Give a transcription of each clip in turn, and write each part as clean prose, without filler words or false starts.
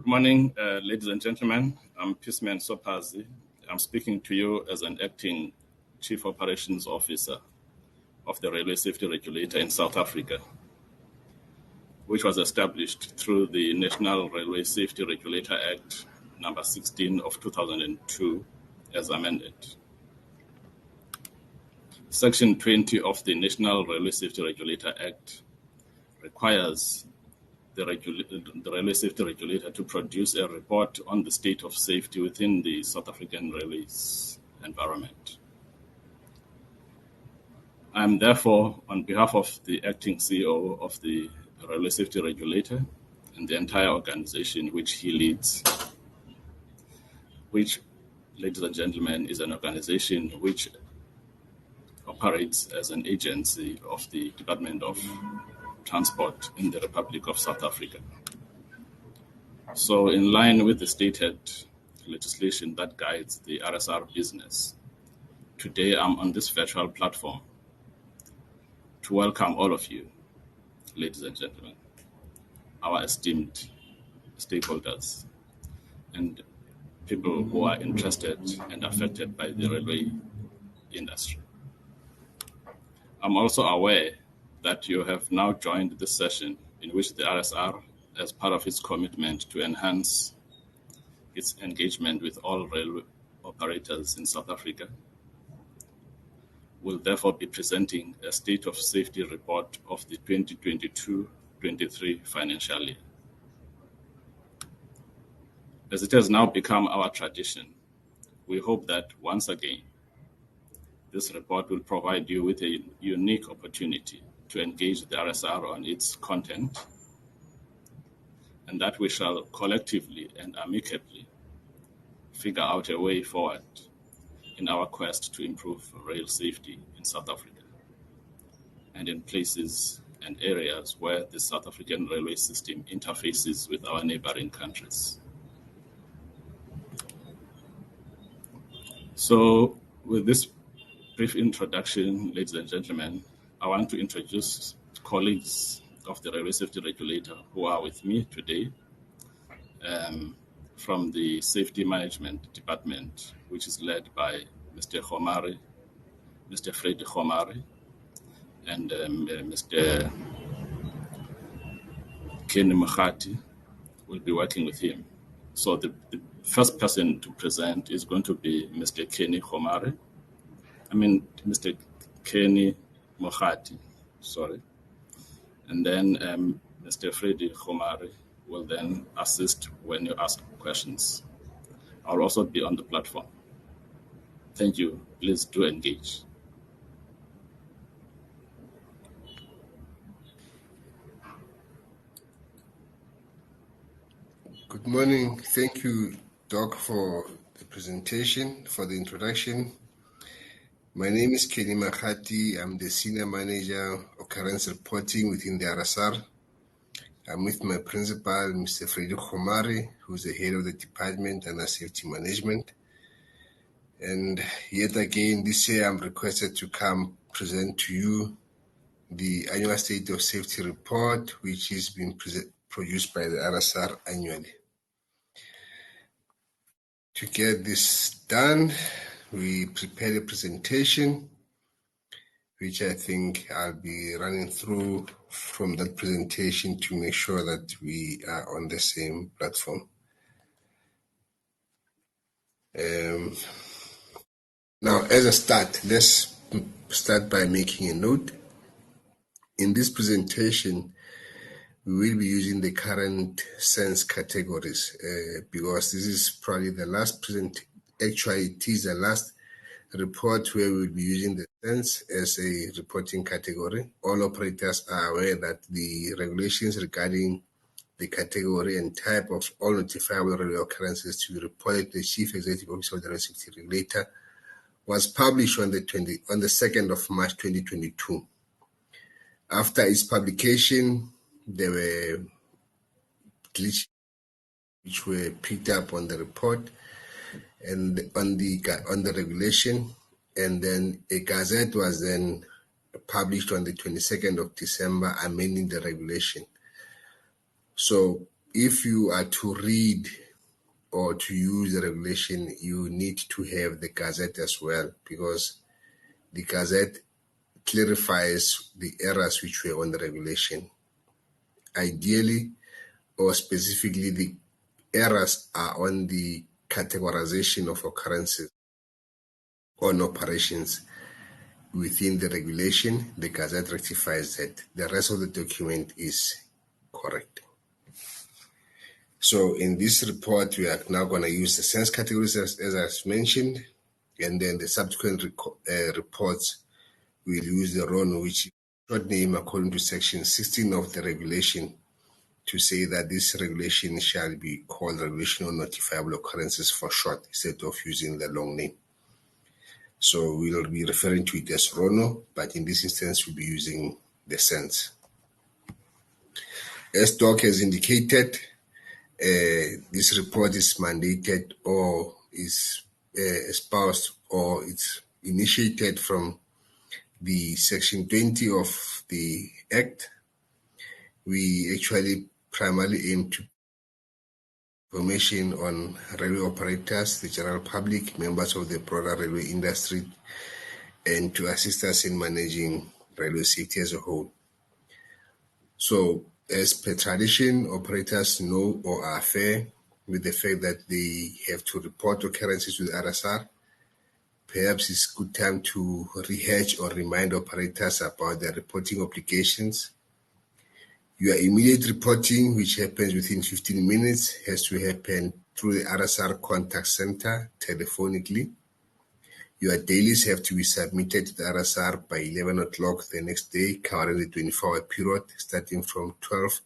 Good morning, ladies and gentlemen. I'm Peaceman Sopazi. I'm speaking to you as an acting Chief Operations Officer of the Railway Safety Regulator in South Africa, which was established through the National Railway Safety Regulator Act number 16 of 2002 as amended. Section 20 of the National Railway Safety Regulator Act requires the Railway Safety Regulator to produce a report on the state of safety within the South African railways environment. I am therefore, on behalf of the acting CEO of the Railway Safety Regulator and the entire organization which he leads, which, ladies and gentlemen, is an organization which operates as an agency of the Department of Transport in the Republic of South Africa. So in line with the stated legislation that guides the RSR business, today I'm on this virtual platform to welcome all of you, ladies and gentlemen, our esteemed stakeholders and people who are interested and affected by the railway industry. I'm also aware that you have now joined this session in which the RSR, as part of its commitment to enhance its engagement with all railway operators in South Africa, will therefore be presenting a state of safety report of the 2022-23 financial year. As it has now become our tradition, we hope that once again, this report will provide you with a unique opportunity to engage the RSR on its content, and that we shall collectively and amicably figure out a way forward in our quest to improve rail safety in South Africa and in places and areas where the South African railway system interfaces with our neighboring countries. So with this brief introduction, ladies and gentlemen, I want to introduce colleagues of the Railway Safety Regulator who are with me today from the Safety Management Department, which is led by Mr. Khomari, Mr. Freddy Khomari, and Mr. Kenny Mokhati will be working with him. So the first person to present is going to be Mr. Mr. Kenny Mokhati, sorry. And then Mr. Freddy Khomari will then assist when you ask questions. I'll also be on the platform. Thank you. Please do engage. Good morning. Thank you, Doc, for the presentation, for the introduction. My name is Kenny Mokhati. I'm the Senior Manager of Occurrence Reporting within the RSR. I'm with my principal, Mr. Freddy Khomari, who's the head of the department under safety management. And yet again, this year I'm requested to come present to you the annual state of safety report, which is being produced by the RSR annually. To get this done, we prepared a presentation, which I think I'll be running through from that presentation to make sure that we are on the same platform. Now, as a start, let's start by making a note. In this presentation, we will be using the current sense categories because this is probably the last actually it is the last report where we'll be using the sense as a reporting category. All operators are aware that the regulations regarding the category and type of all notifiable railway occurrences to be reported to the Chief Executive Officer of the Railway Safety Regulator was published on the 2nd of March 2022. After its publication, there were glitches which were picked up on the report and on the regulation, and then a gazette was then published on the 22nd of December amending the regulation. So if you are to read or to use the regulation, you need to have the Gazette as well, because the Gazette clarifies the errors which were on the regulation. Ideally, or specifically, the errors are on the categorization of occurrences on operations within the regulation. The Gazette rectifies that. The rest of the document is correct. So in this report, we are now going to use the sense categories as I've mentioned, and then the subsequent reports will use the RONO, which is short name according to section 16 of the regulation, to say that this regulation shall be called Regulation on Notifiable Occurrences for short, instead of using the long name. So we'll be referring to it as RONO, but in this instance, we'll be using the sense. As Doc has indicated, this report is mandated or is espoused or it's initiated from the section 20 of the Act. We actually primarily aim to information on railway operators, the general public, members of the broader railway industry, and to assist us in managing railway safety as a whole. So, as per tradition, operators know or are fair with the fact that they have to report occurrences to the RSR. Perhaps it's a good time to rehash or remind operators about their reporting obligations. Your immediate reporting, which happens within 15 minutes, has to happen through the RSR contact center telephonically. Your dailies have to be submitted to the RSR by 11 o'clock the next day, covering the 24-hour period, starting from 12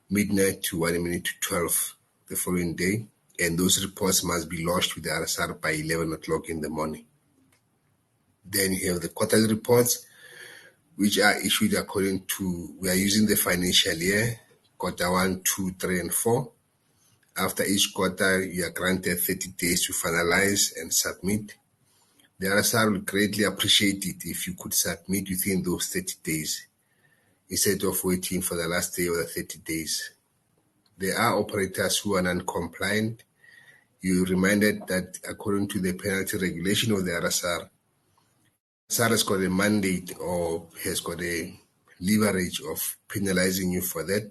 midnight to 1 minute to 12 the following day. And those reports must be lodged with the RSR by 11 o'clock in the morning. Then you have the quarterly reports, which are issued according to, we are using the financial year, quarter 1, 2, 3, and 4. After each quarter, you are granted 30 days to finalize and submit. The RSR will greatly appreciate it if you could submit within those 30 days, instead of waiting for the last day of the 30 days. There are operators who are non-compliant. You're reminded that according to the penalty regulation of the RSR, SAR has got a mandate or has got a leverage of penalizing you for that.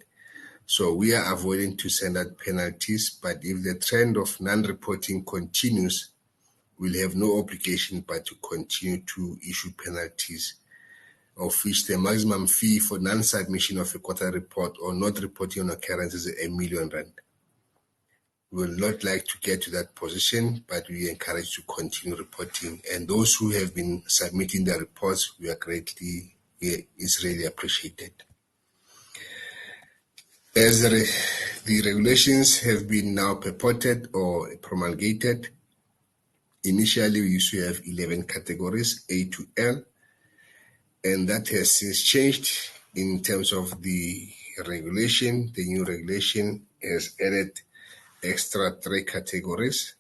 So we are avoiding to send out penalties, but if the trend of non-reporting continues, we'll have no obligation but to continue to issue penalties, of which the maximum fee for non-submission of a quarter report or not reporting on occurrences is R1 million. We will not like to get to that position, but we encourage to continue reporting. And those who have been submitting their reports, is really appreciated. As the regulations have been now purported or promulgated, initially we used to have 11 categories, A to L, and that has since changed in terms of the regulation. The new regulation has added extra 3 categories,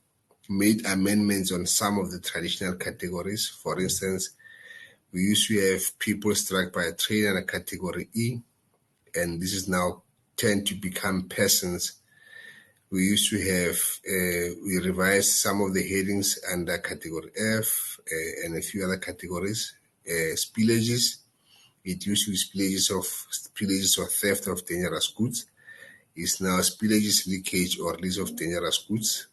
made amendments on some of the traditional categories. For instance, we used to have people struck by a train under category E, and this is now tend to become persons. We used to have, we revised some of the headings under category F and a few other categories. Spillages, it used to be spillages of theft of dangerous goods. Is now spillages, leakage, or release of dangerous goods.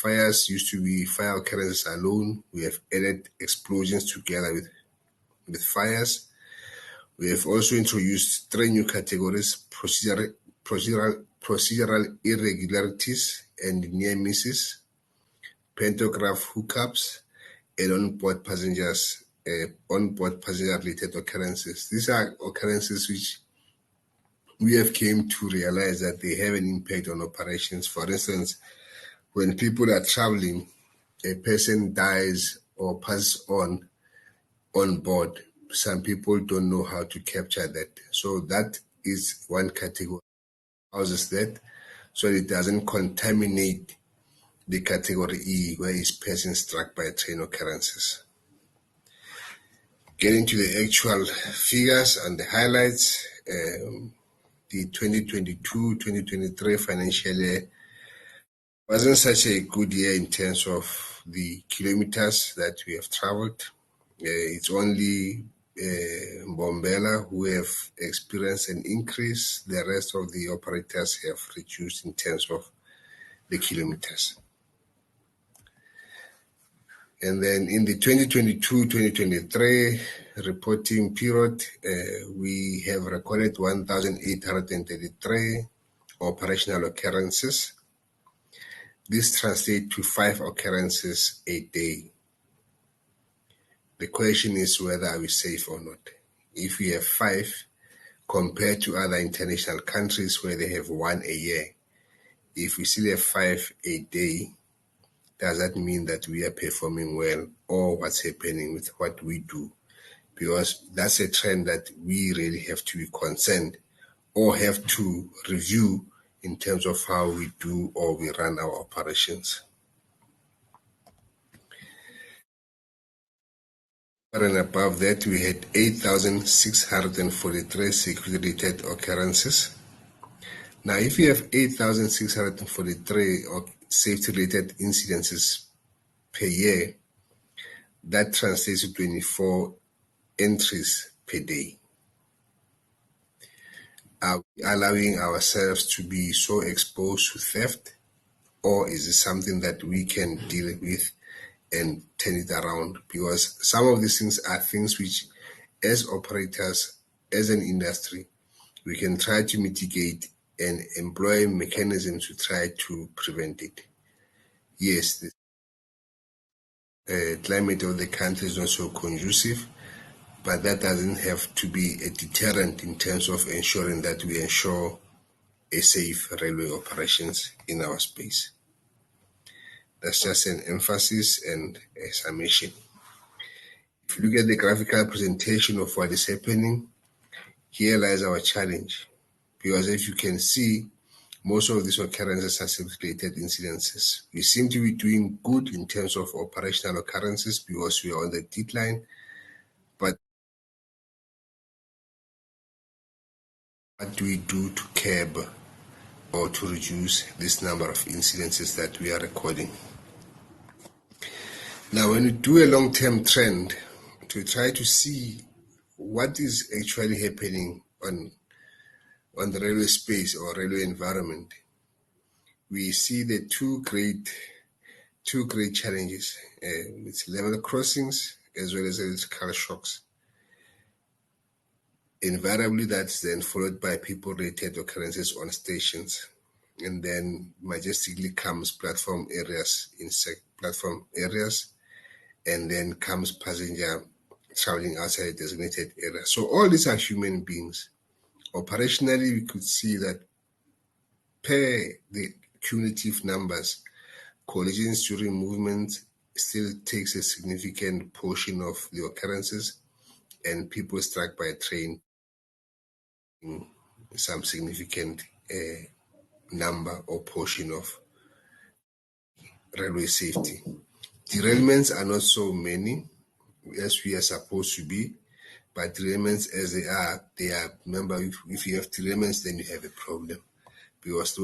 Fires used to be fire occurrences alone. We have added explosions together with fires. We have also introduced 3 new categories: procedural irregularities and near misses, pantograph hookups, and onboard passenger related occurrences. These are occurrences which we have came to realize that they have an impact on operations. For instance, when people are traveling, a person dies or passes on board. Some people don't know how to capture that. So that is one category houses that, so it doesn't contaminate the category E, where is person struck by train occurrences. Getting to the actual figures and the highlights, the 2022-2023 financial year wasn't such a good year in terms of the kilometers that we have traveled. It's only Bombela who have experienced an increase. The rest of the operators have reduced in terms of the kilometers. And then in the 2022-2023 reporting period, we have recorded 1,833 operational occurrences. This translates to 5 occurrences a day. The question is whether are we safe or not. If we have 5 compared to other international countries where they have 1 a year, if we still have 5 a day, does that mean that we are performing well, or what's happening with what we do? Because that's a trend that we really have to be concerned or have to review in terms of how we do or we run our operations. And above that, we had 8,643 security-related occurrences. Now, if you have 8,643 safety-related incidences per year, that translates to 24 entries per day. Are we allowing ourselves to be so exposed to theft, or is it something that we can deal with and turn it around? Because some of these things are things which, as operators, as an industry, we can try to mitigate and employ mechanisms to try to prevent it. Yes, the climate of the country is not so conducive, but that doesn't have to be a deterrent in terms of ensuring that we ensure a safe railway operations in our space. That's just an emphasis and a summation. If you look at the graphical presentation of what is happening, here lies our challenge. Because if you can see, most of these occurrences are safety-related incidences. We seem to be doing good in terms of operational occurrences because we are on the decline. But what do we do to curb or to reduce this number of incidences that we are recording? Now, when we do a long-term trend to try to see what is actually happening on the railway space or railway environment, we see the two great challenges with level crossings as well as electrical shocks. Invariably, that's then followed by people-related occurrences on stations, and then majestically comes platform areas, and then comes passenger traveling outside a designated area. So all these are human beings. Operationally, we could see that per the cumulative numbers, collisions during movement still takes a significant portion of the occurrences, and people struck by a train some significant number or portion of railway safety. Derailments are not so many as we are supposed to be, but derailments as they are, remember, if you have derailments, then you have a problem, because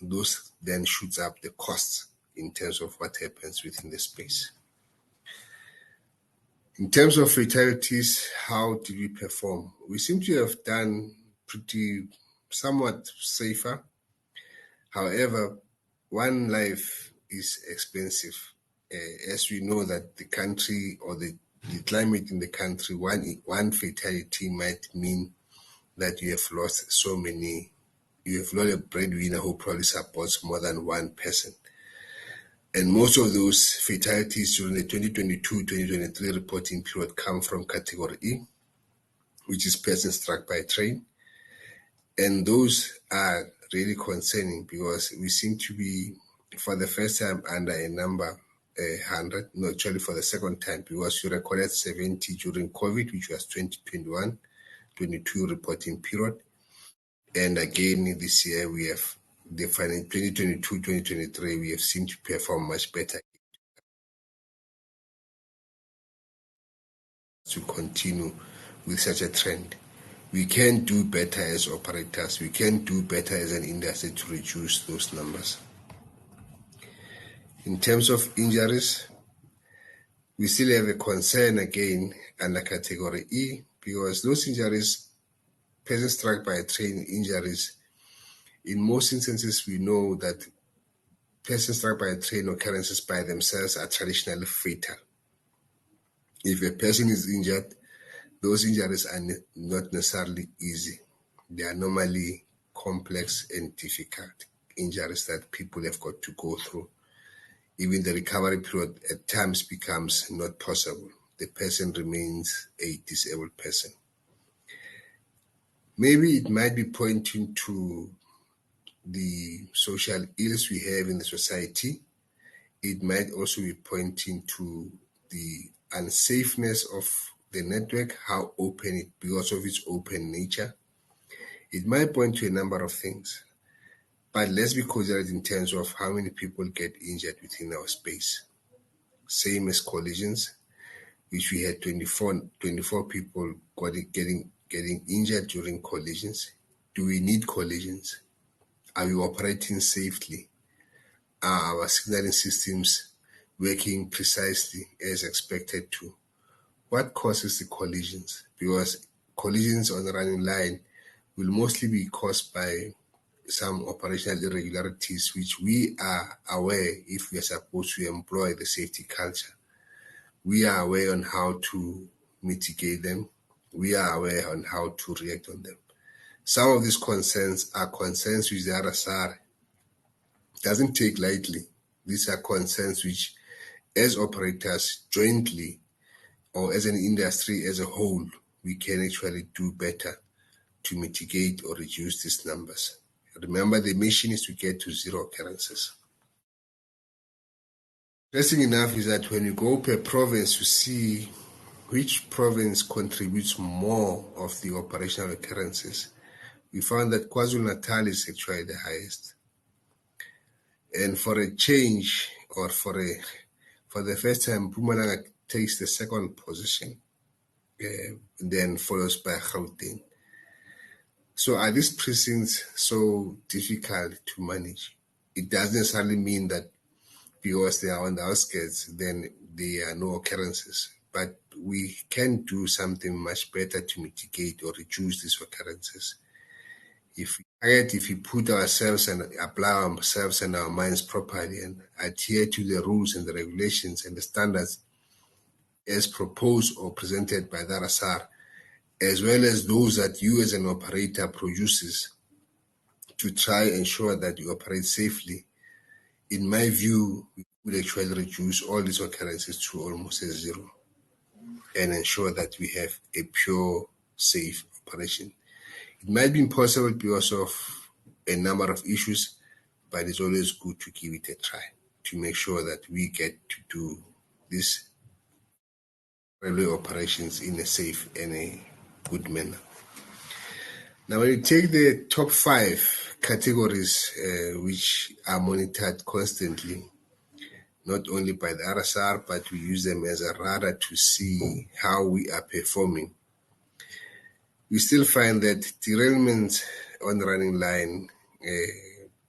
those then shoots up the costs in terms of what happens within the space. In terms of fatalities, how did we perform? We seem to have done somewhat safer. However, one life is expensive. As we know that the country or the climate in the country, one fatality might mean that you have lost you have lost a breadwinner who probably supports more than one person. And most of those fatalities during the 2022-2023 reporting period come from category E, which is persons struck by a train. And those are really concerning because we seem to be, for the first time, under a number 100, no, actually for the second time, because we recorded 70 during COVID, which was 2021-22 reporting period. And again, this year we have the 2022-2023, we have seemed to perform much better to continue with such a trend. we can do better as operators, we can do better as an industry to reduce those numbers. In terms of injuries, we still have a concern again under category E, because those injuries, persons struck by a train injuries, in most instances we know that persons struck by a train occurrences by themselves are traditionally fatal. If a person is injured, those injuries are not necessarily easy. They are normally complex and difficult injuries that people have got to go through. Even the recovery period at times becomes not possible. The person remains a disabled person. Maybe it might be pointing to the social ills we have in the society. It might also be pointing to the unsafeness of the network, how open it, because of its open nature. It might point to a number of things, but let's be considerate in terms of how many people get injured within our space. Same as collisions, which we had 24 people getting injured during collisions. Do we need collisions? Are we operating safely? Are our signaling systems working precisely as expected to? What causes the collisions? Because collisions on the running line will mostly be caused by some operational irregularities, which we are aware if we are supposed to employ the safety culture. We are aware on how to mitigate them. We are aware on how to react on them. Some of these concerns are concerns which the RSR doesn't take lightly. These are concerns which, as operators jointly or as an industry as a whole, we can actually do better to mitigate or reduce these numbers. Remember, the mission is to get to zero occurrences. Interesting enough is that when you go per province, you see which province contributes more of the operational occurrences. We found that KwaZulu-Natal is actually the highest. And for a change, or for the first time, Mpumalanga takes the second position, then follows by Gauteng. So are these precincts so difficult to manage? It doesn't necessarily mean that because they are on the outskirts, then there are no occurrences. But we can do something much better to mitigate or reduce these occurrences. If we put ourselves and apply ourselves and our minds properly and adhere to the rules and the regulations and the standards as proposed or presented by the RSR, as well as those that you as an operator produces to try and ensure that you operate safely, in my view, we would actually reduce all these occurrences to almost a zero and ensure that we have a pure, safe operation. It might be impossible because of a number of issues, but it's always good to give it a try to make sure that we get to do these railway operations in a safe and a good manner. Now, when you take the top 5 categories which are monitored constantly, not only by the RSR, but we use them as a radar to see how we are performing, we still find that derailments on the running line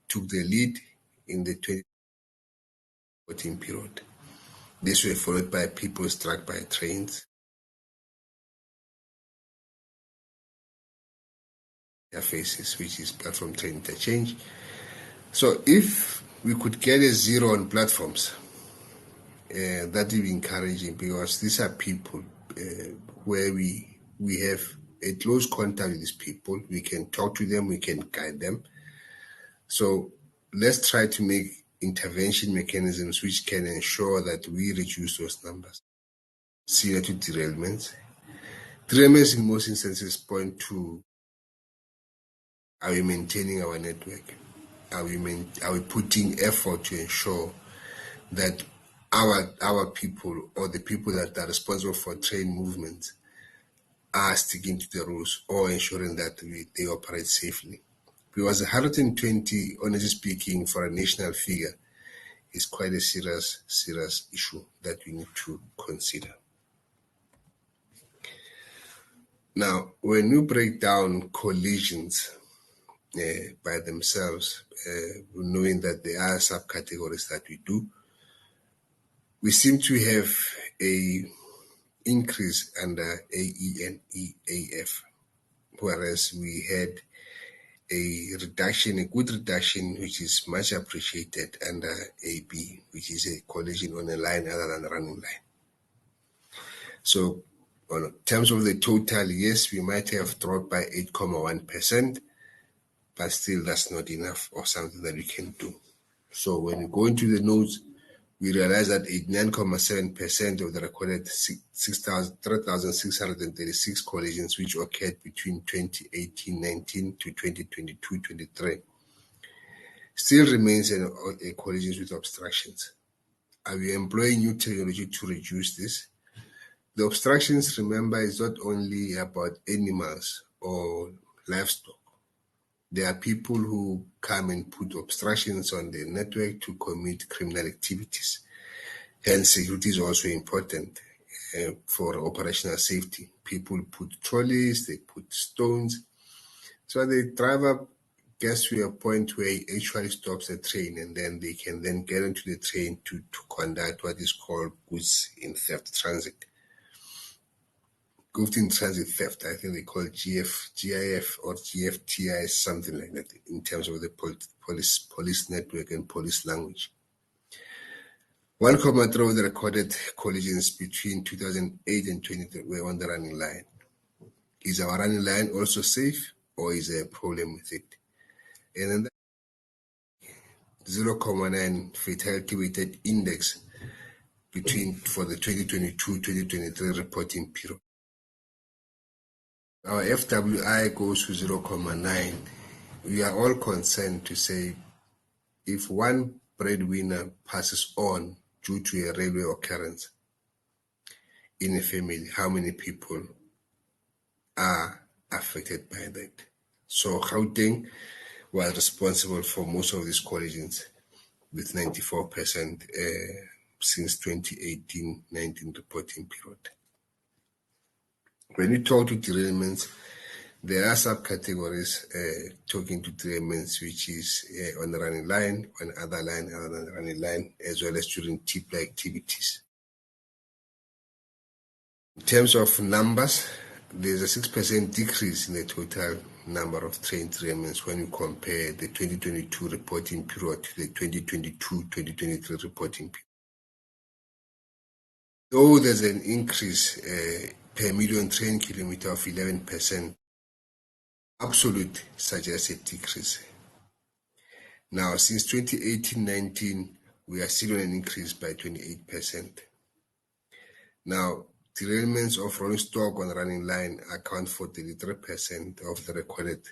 took the lead in the 2014 period. These were followed by people struck by trains, interfaces, which is platform train interchange. So if we could get a zero on platforms, that would be encouraging, because these are people where we have a close contact with these people. We can talk to them, we can guide them. So let's try to make intervention mechanisms which can ensure that we reduce those numbers. Similar to derailments. Derailments in most instances point to, are we maintaining our network? Are we putting effort to ensure that our people, or the people that are responsible for train movements, are sticking to the rules or ensuring that they operate safely? Because 120, honestly speaking, for a national figure, is quite a serious issue that we need to consider. Now, when you break down collisions by themselves, knowing that there are subcategories that we do, we seem to have a increase under AE and EAF, whereas we had a reduction, a good reduction, which is much appreciated under AB, which is a collision on a line other than the running line. So in terms of the total, yes, we might have dropped by 8.1%, but still that's not enough or something that we can do. So when we go into the notes, we realize that 89.7% of the recorded 3,636 collisions which occurred between 2018-19 to 2022-23 still remains a collisions with obstructions. Are we employing new technology to reduce this? The obstructions, remember, is not only about animals or livestock. There are people who come and put obstructions on the network to commit criminal activities. Hence, security is also important for operational safety. People put trolleys, they put stones. So the driver gets to a point where he actually stops the train, and then they can then get into the train to conduct what is called goods in theft transit. Goods in transit theft, I think they call it GIF or GFTI, something like that, in terms of the police network and police language. 1.3 of the recorded collisions between 2008 and 2023 were on the running line. Is our running line also safe, or is there a problem with it? And then 0.9 fatality weighted index for the 2022-2023 reporting period. Our FWI goes to 0.9. We are all concerned to say if one breadwinner passes on due to a railway occurrence in a family, how many people are affected by that? So Gauteng was responsible for most of these collisions with 94% since 2018-19 reporting period. When you talk to derailments, there are subcategories talking to derailments, which is on the running line, on other line other than the running line, as well as during TIPLA activities. In terms of numbers, there's a 6% decrease in the total number of train derailments when you compare the 2022 reporting period to the 2022-2023 reporting period. Though there's an increase per million train kilometer of 11%, absolute suggests a decrease. Now, since 2018-19, we are still on an increase by 28%. Now, derailments of rolling stock on the running line account for 33% of the recorded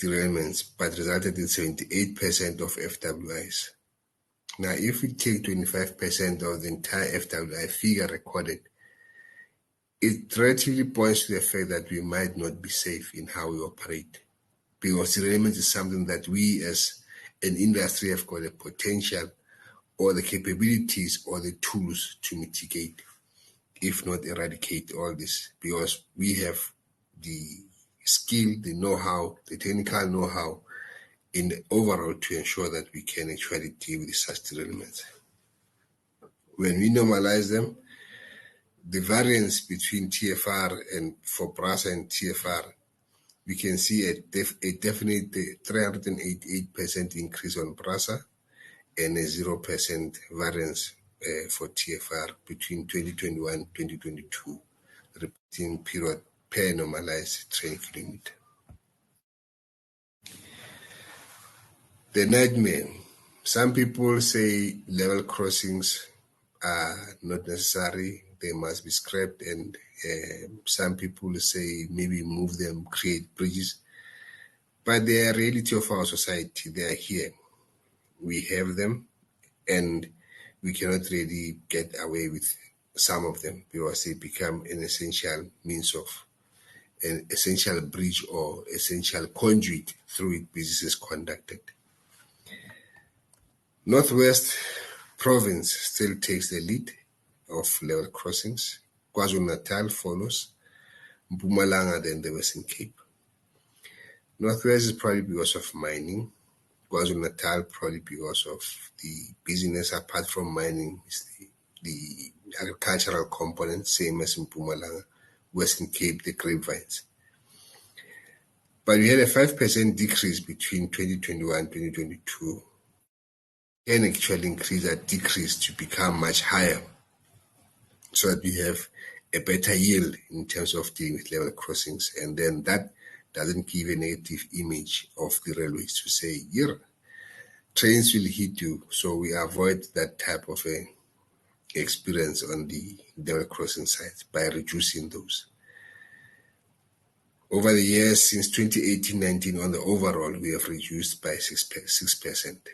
derailments, but resulted in 78% of FWIs. Now, if we take 25% of the entire FWI figure recorded, it relatively points to the fact that we might not be safe in how we operate, because derailment is something that we as an industry have got the potential or the capabilities or the tools to mitigate, if not eradicate all this, because we have the skill, the know-how, the technical know-how in the overall to ensure that we can actually deal with such derailments. When we normalize them, the variance between TFR and for BRASA and TFR, we can see a definite 388% increase on BRASA and a 0% variance for TFR between 2021-2022 reporting period per normalized train kilometer. The nightmare. Some people say level crossings are not necessary, they must be scrapped, and some people say maybe move them, create bridges. But they are reality of our society. They are here. We have them, and we cannot really get away with some of them because they become an essential means of an essential bridge or essential conduit through which business is conducted. Northwest Province still takes the lead of level crossings. KwaZulu-Natal follows. Mpumalanga, then the Western Cape. Northwest is probably because of mining. KwaZulu-Natal probably because of the business apart from mining is the agricultural component, same as in Mpumalanga. Western Cape, the grapevines. But we had a 5% decrease between 2021 and 2022. Can actually increase that decrease to become much higher so that we have a better yield in terms of dealing with level crossings. And then that doesn't give a negative image of the railways to say, yeah, trains will hit you. So we avoid that type of a experience on the level crossing side by reducing those. Over the years, since 2018-19, on the overall, we have reduced by 6%.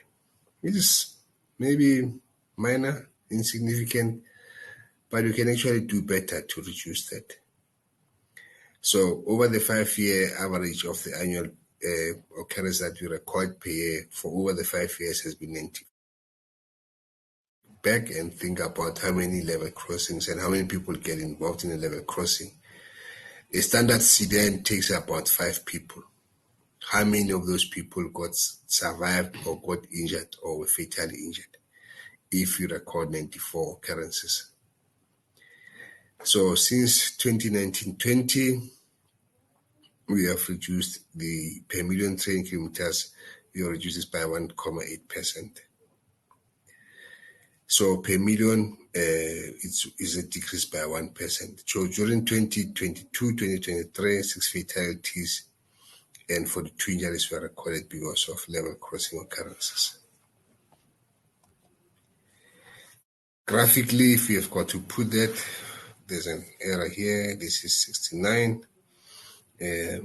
It is maybe minor, insignificant, but we can actually do better to reduce that. So over the 5-year average of the annual occurrence that we record per year for over the 5 years has been 90. Back and think about how many level crossings and how many people get involved in a level crossing. A standard sedan takes about 5 people. How many of those people got survived or got injured or were fatally injured if you record 94 occurrences? So since 2019-20, we have reduced the per million train kilometers, we have reduced it by 1.8%. So per million, it's a decrease by 1%. So during 2022-2023, 6 fatalities and 42 injuries were recorded because of level crossing occurrences. Graphically, if we have got to put that, there's an error here. This is 69,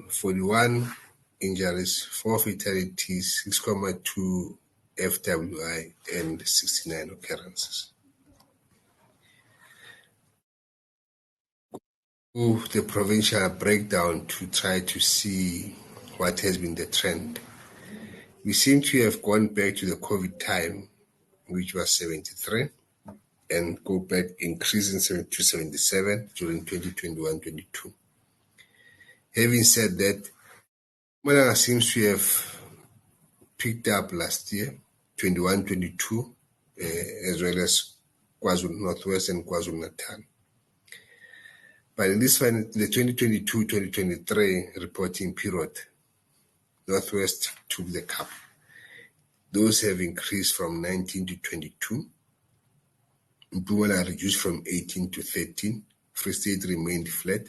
41 injuries, 4 fatalities, 6.2 FWI, and 69 occurrences. The provincial breakdown to try to see what has been the trend. We seem to have gone back to the COVID time, which was 73, and go back increasing to 77 during 2021-22. Having said that, Mpumalanga seems to have picked up last year, 21-22, as well as KwaZulu Northwest and KwaZulu-Natal. But in this one, the 2022-2023 reporting period, Northwest took the cup. Those have increased from 19 to 22. Mpumalanga reduced from 18 to 13. Free State remained flat.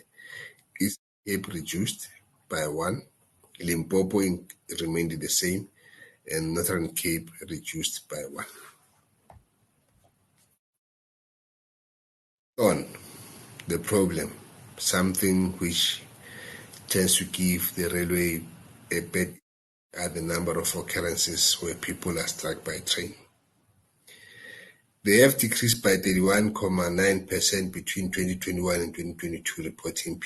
East Cape reduced by 1. Limpopo remained the same. And Northern Cape reduced by 1. On the problem, something which tends to give the railway a bit at the number of occurrences where people are struck by train. They have decreased by 31.9% between 2021 and 2022 reporting.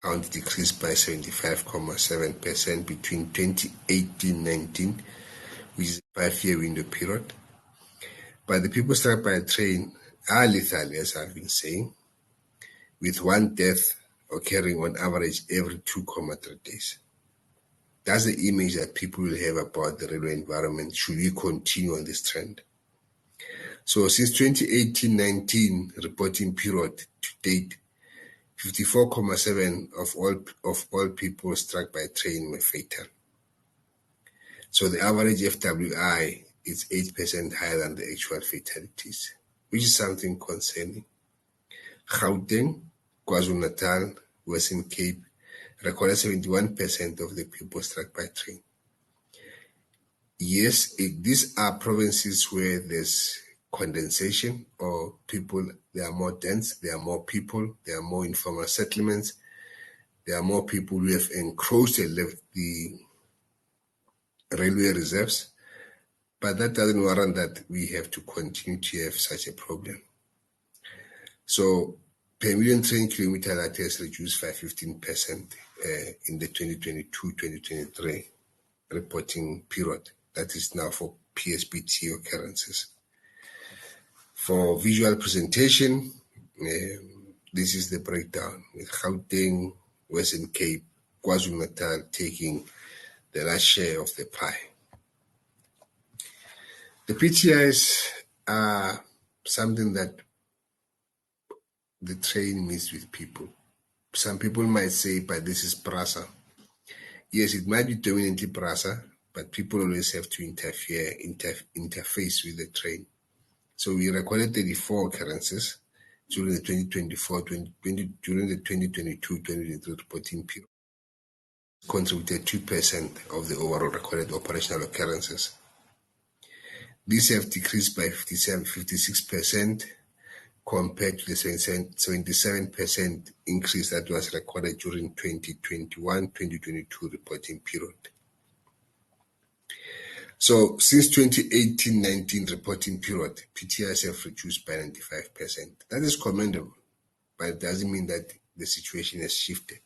Count decreased by 75.7% between 2018-19, which is a 5-year window period. But the people struck by a train are lethal, as I've been saying, with 1 death occurring on average every 2.3 days. That's the image that people will have about the railway environment should we continue on this trend. So since 2018-19 reporting period to date, 54.7% of all people struck by train were fatal. So the average FWI is 8% higher than the actual fatalities, which is something concerning. Gauteng, KwaZulu-Natal, Western Cape recorded 71% of the people struck by train. Yes, these are provinces where there's condensation or people, they are more dense, there are more people, there are more informal settlements, there are more people who have encroached the railway reserves, but that doesn't warrant that we have to continue to have such a problem. So per million train kilometer, that has reduced by 15% in the 2022-2023 reporting period. That is now for PSBT occurrences. For visual presentation, this is the breakdown, with Gauteng, Western Cape, KwaZulu-Natal taking the last share of the pie. The PTIs are something that the train meets with people. Some people might say, but this is PRASA. Yes, it might be dominantly PRASA, but people always have to interface with the train. So we recorded 34 occurrences during the 2022-2023 reporting period, contributed 2% of the overall recorded operational occurrences. These have decreased by 56% compared to the 77% increase that was recorded during 2021-2022 reporting period. So since 2018-19 reporting period, PTIs have reduced by 95%. That is commendable, but it doesn't mean that the situation has shifted.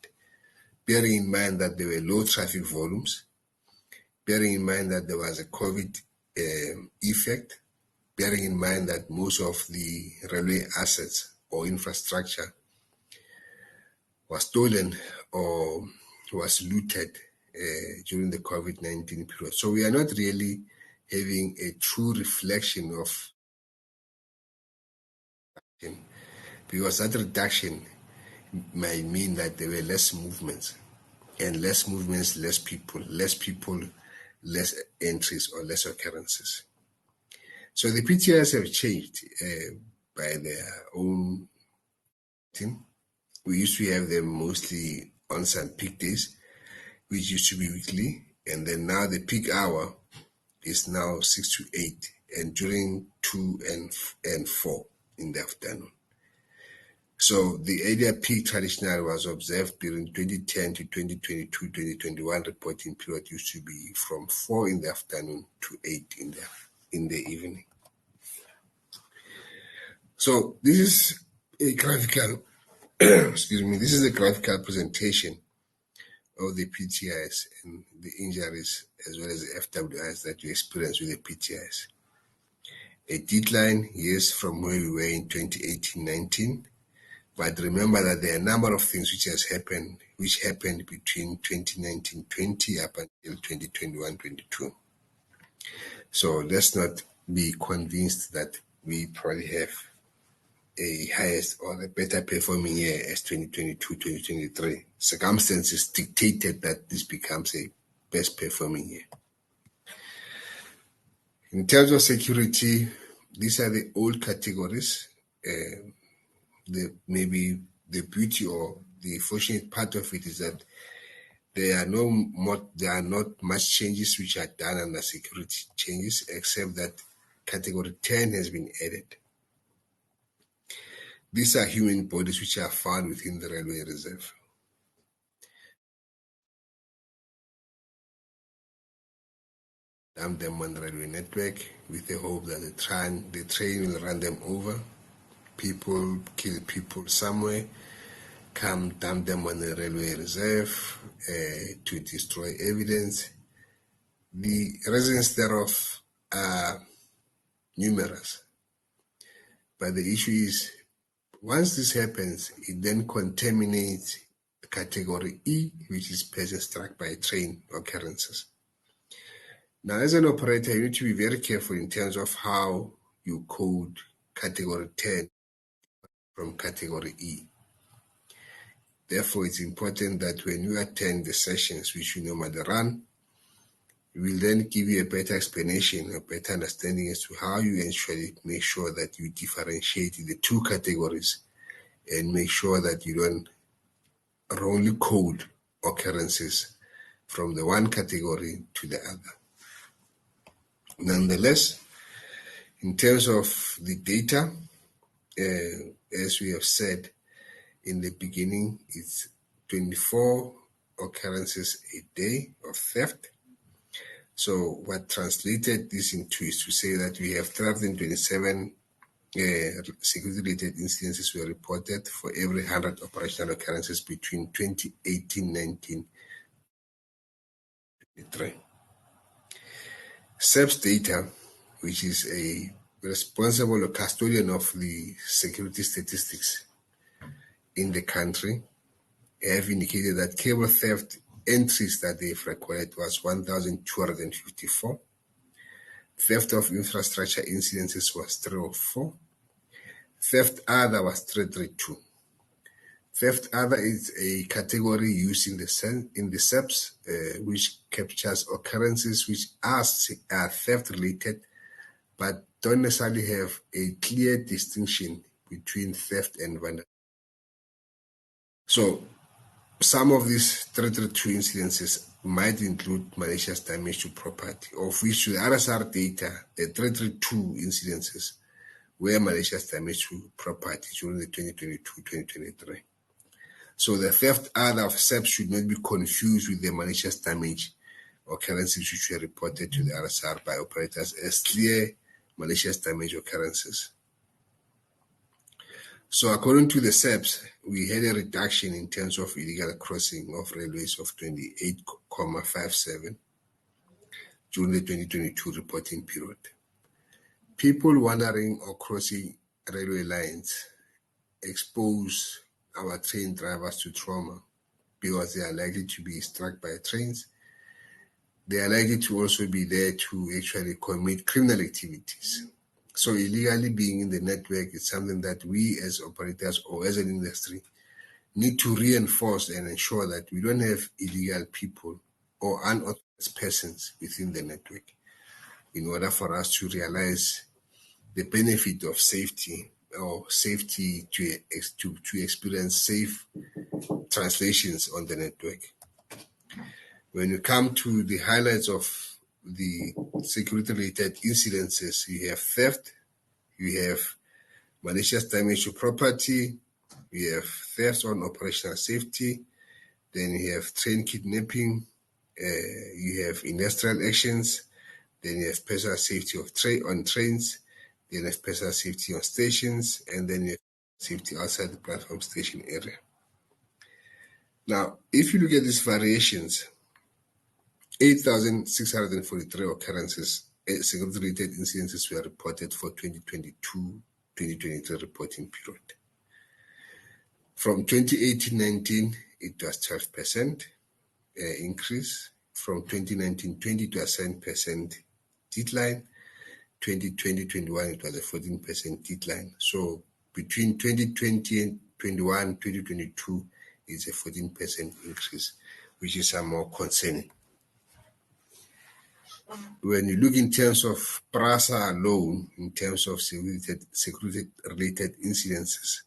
Bearing in mind that there were low traffic volumes, bearing in mind that there was a COVID effect, bearing in mind that most of the railway assets or infrastructure was stolen or was looted during the COVID-19 period. So we are not really having a true reflection of, because that reduction might mean that there were less movements, and less movements, less people, less entries or less occurrences. So the PTIs have changed by their own thing. We used to have them mostly on some peak days, which used to be weekly, and then now the peak hour is now 6 to 8, and during 2 and 4 in the afternoon. So the area peak traditionally was observed during 2010 to 2022-2021 reporting period used to be from 4 in the afternoon to 8 in the evening. So this is a graphical, excuse me, this is a graphical presentation of the PTIs and the injuries as well as the FWIs that we experience with the PTIs. A decline, yes, from where we were in 2018-19, but remember that there are a number of things which happened between 2019-20 up until 2021-22. So let's not be convinced that we probably have a highest or a better performing year as 2022-2023. Circumstances dictated that this becomes a best performing year. In terms of security, these are the old categories. Maybe the beauty or the fortunate part of it is that there are not much changes which are done under security changes, except that category 10 has been added. These are human bodies which are found within the railway reserve. Dump them on the railway network with the hope that the train will run them over. People kill people somewhere, come dump them on the railway reserve to destroy evidence. The reasons thereof are numerous, but the issue is, once this happens, it then contaminates category E, which is persons struck by train occurrences. Now, as an operator, you need to be very careful in terms of how you code category 10 from category E. Therefore, it's important that when you attend the sessions which you normally run, we will then give you a better explanation, a better understanding as to how you actually make sure that you differentiate the two categories and make sure that you don't wrongly code occurrences from the one category to the other. Nonetheless, in terms of the data, as we have said in the beginning, it's 24 occurrences a day of theft. So what translated this into is to say that we have 327 security-related incidences were reported for every 100 operational occurrences between 2018-19 23. SEPS data, which is a responsible or custodian of the security statistics, in the country have indicated that cable theft entries that they've recorded was 1,254. Theft of infrastructure incidences was 304. Theft other was 332. Theft other is a category used in the SEPs, which captures occurrences which are theft related, but don't necessarily have a clear distinction between theft and vandalism. So some of these 332 incidences might include malicious damage to property, of which the RSR data, the 332 incidences were malicious damage to property during the 2022-2023. So the theft other of SEPs should not be confused with the malicious damage occurrences which were reported to the RSR by operators as clear malicious damage occurrences. So according to the SEPs, we had a reduction in terms of illegal crossing of railways of 28.57 during the 2022 reporting period. People wandering or crossing railway lines expose our train drivers to trauma because they are likely to be struck by trains. They are likely to also be there to actually commit criminal activities. So illegally being in the network is something that we as operators or as an industry need to reinforce and ensure that we don't have illegal people or unauthorized persons within the network in order for us to realize the benefit of safety or safety to experience safe translations on the network. When you come to the highlights of the security-related incidences, you have theft, you have malicious damage to property, you have theft on operational safety, then you have train kidnapping, you have industrial actions, then you have personal safety on trains, then you have personal safety on stations, and then you have safety outside the platform station area. Now, if you look at these variations, 8,643 occurrences, security-related incidences were reported for 2022-2023 reporting period. From 2018-19, it was 12% increase. From 2019-20, it was 7% decline. 2020-21, it was a 14% decline. So between 2020 and 21, 2022 is a 14% increase, which is more concerning. When you look in terms of PRASA alone, in terms of security-related incidences,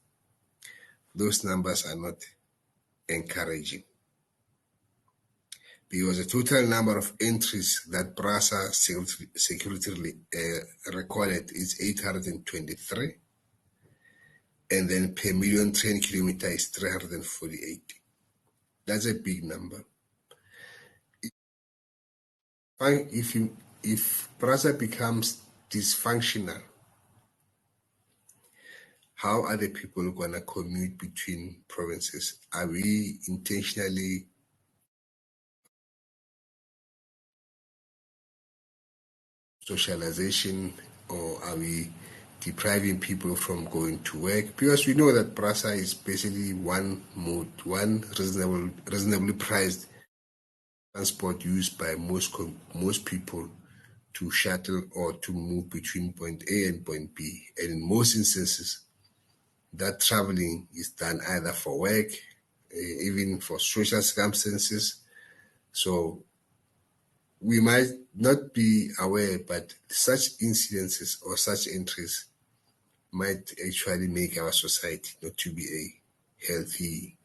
those numbers are not encouraging. Because the total number of entries that PRASA security recorded is 823, and then per million train kilometer is 348. That's a big number. If PRASA becomes dysfunctional, how are the people going to commute between provinces? Are we intentionally socialization, or are we depriving people from going to work? Because we know that PRASA is basically one mode, one reasonably priced transport used by most people to shuttle or to move between point A and point B. And in most instances, that traveling is done either for work, even for social circumstances. So we might not be aware, but such incidences or such entries might actually make our society not to be a healthy,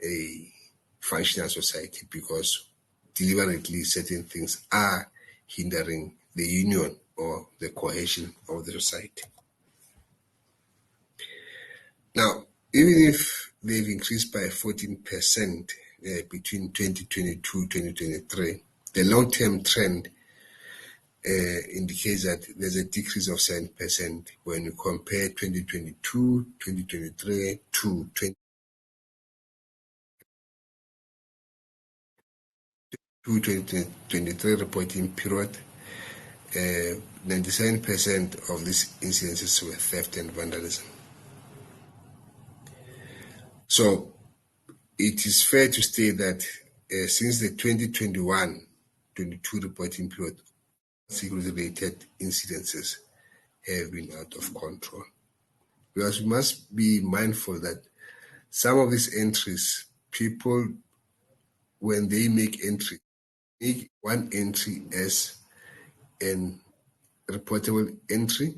a functional society, because deliberately certain things are hindering the union or the cohesion of the society. Now, even if they've increased by 14% between 2022-2023, the long-term trend indicates that there's a decrease of 7% when you compare 2022-2023 to 2023 reporting period. 97% of these incidences were theft and vandalism. So it is fair to state that since the 2021-22 reporting period, security-related incidences have been out of control. Because we must be mindful that some of these entries, people, when they make entry, make one entry as an reportable entry.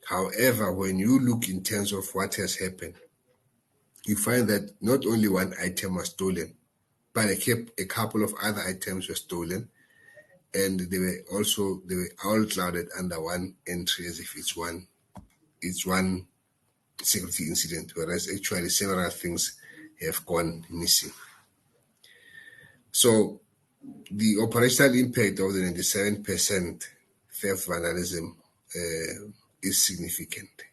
However, when you look in terms of what has happened, you find that not only one item was stolen, but a couple of other items were stolen, and they were all clouded under one entry as if it's one security incident, whereas actually several things have gone missing. So the operational impact of the 97% theft vandalism is significant.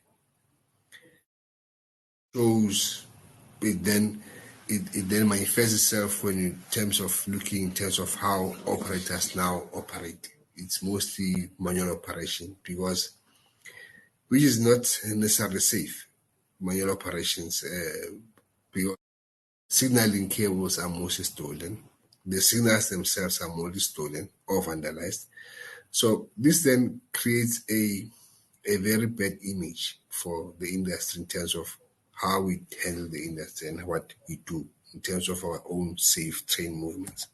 Shows it then manifests itself in terms of how operators now operate. It's mostly manual operation which is not necessarily safe. Manual operations, because signaling cables are mostly stolen. The signals themselves are mostly stolen or vandalized. So this then creates a very bad image for the industry in terms of how we handle the industry and what we do in terms of our own safe train movements.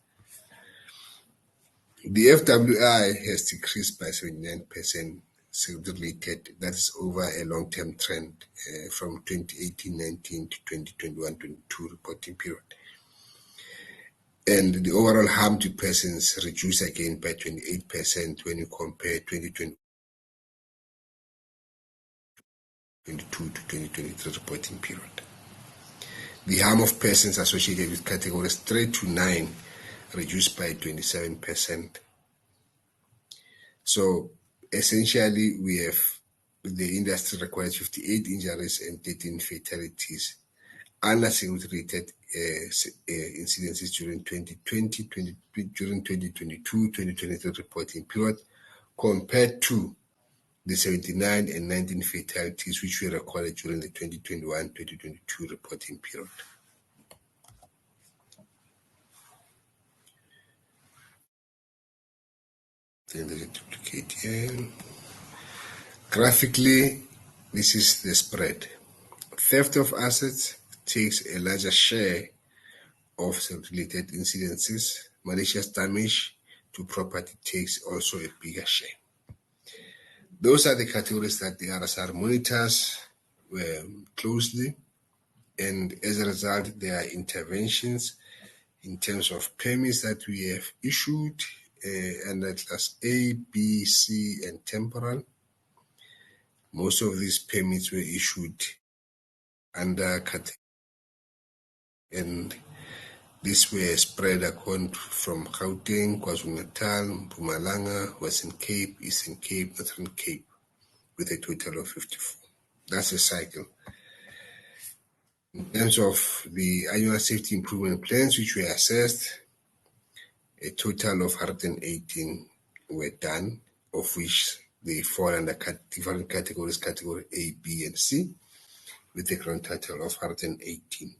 The FWI has decreased by 79% security-related. That is over a long-term trend from 2018-19 to 2021-22 reporting period. And the overall harm to persons reduced again by 28% when you compare 2022 to 2023 reporting period. The harm of persons associated with categories 3 to 9 reduced by 27%. So essentially, we have the industry recorded 58 injuries and 13 fatalities under security-related incidences during 2022-2023 reporting period, compared to the 79 and 19 fatalities which were recorded during the 2021-2022 reporting period. Then there's a duplicate here. Graphically, this is the spread. Theft of assets takes a larger share of related incidences. Malicious damage to property takes also a bigger share. Those are the categories that the RSR monitors closely, and as a result, there are interventions in terms of permits that we have issued, and that class A, B, C, and temporal. Most of these permits were issued under category, and these were spread according from Gauteng, KwaZulu-Natal, Mpumalanga, Western Cape, Eastern Cape, Northern Cape, with a total of 54. That's a cycle. In terms of the annual safety improvement plans which were assessed, a total of 118 were done, of which they fall under different categories, category A, B, and C, with a grand total of 118.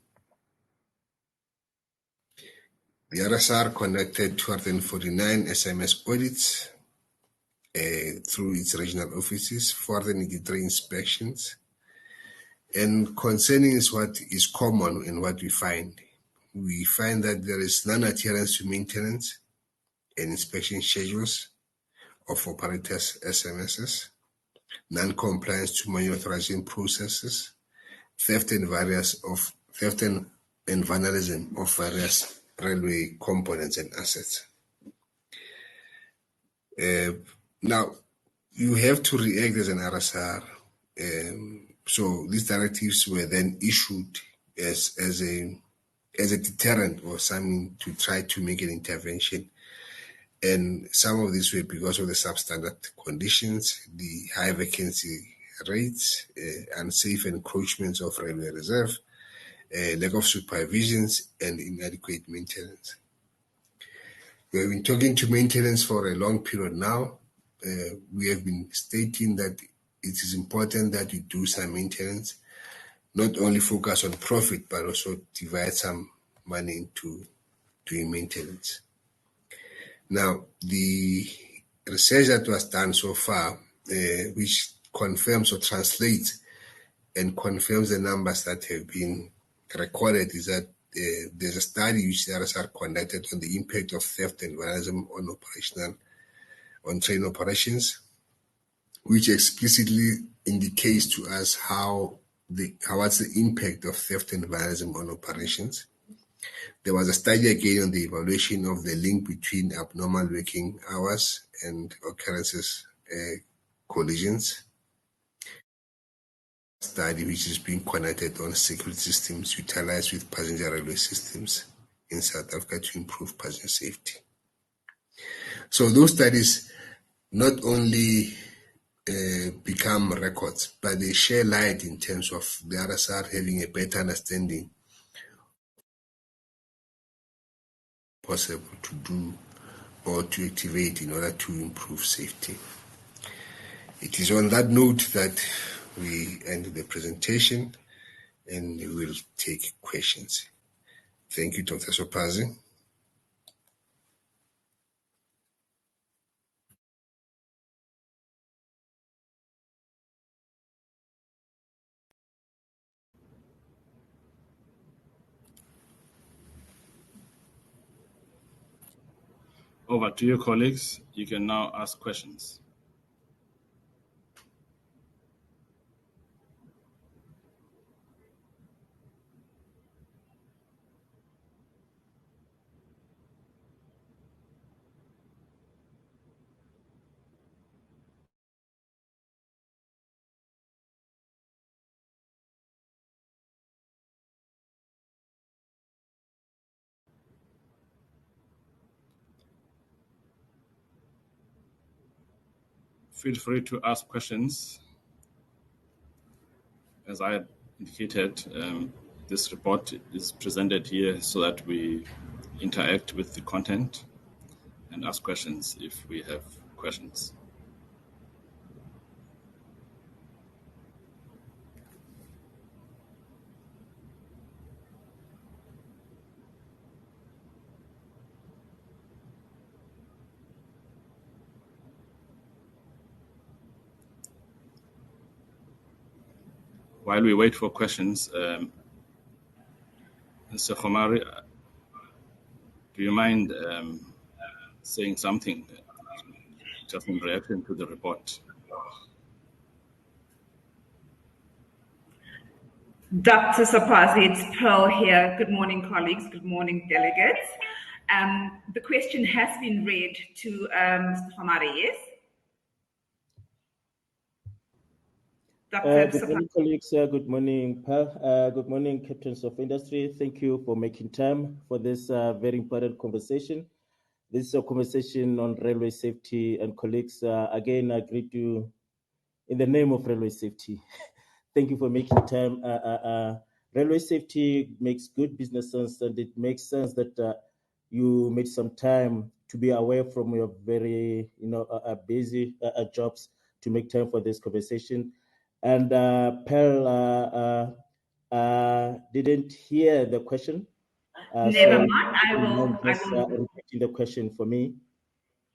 The RSR conducted 249 SMS audits through its regional offices, 483 inspections. And concerning is what is common in what we find. We find that there is non-adherence to maintenance and inspection schedules of operators' SMSs, non-compliance to manual authorization processes, theft and vandalism of various railway components and assets. Now, you have to react as an RSR. So these directives were then issued as a deterrent or something to try to make an intervention. And some of these were because of the substandard conditions, the high vacancy rates, unsafe encroachments of railway reserve, lack of supervisions, and inadequate maintenance. We have been talking to maintenance for a long period now. We have been stating that it is important that we do some maintenance, not only focus on profit, but also divide some money into doing maintenance. Now, the research that was done so far, which confirms or translates and confirms the numbers that have been recorded, is that there's a study which the RSR conducted on the impact of theft and vandalism on train operations, which explicitly indicates to us what's the impact of theft and vandalism on operations. There was a study again on the evaluation of the link between abnormal working hours and occurrences collisions. Study which is being conducted on security systems utilized with passenger railway systems in South Africa to improve passenger safety. So those studies not only become records, but they share light in terms of the RSR having a better understanding possible to do or to activate in order to improve safety. It is on that note that we end the presentation and we will take questions. Thank you, Dr. Sopazi. Over to you, colleagues. You can now ask questions. Feel free to ask questions. As I indicated, this report is presented here so that we interact with the content and ask questions if we have questions. While we wait for questions, Mr. Khomari, do you mind saying something just in reaction to the report? Dr. Sopazi, it's Pearl here. Good morning, colleagues. Good morning, delegates. The question has been read to Mr. Khomari, yes? Good morning, colleagues. Good morning, Pearl. Good morning, captains of industry. Thank you for making time for this very important conversation. This is a conversation on railway safety, and colleagues, again, I greet you in the name of railway safety. Thank you for making time. Railway safety makes good business sense, and it makes sense that you made some time to be away from your very, busy jobs to make time for this conversation. And Pearl didn't hear the question. Never mind. I will. Repeating the question for me.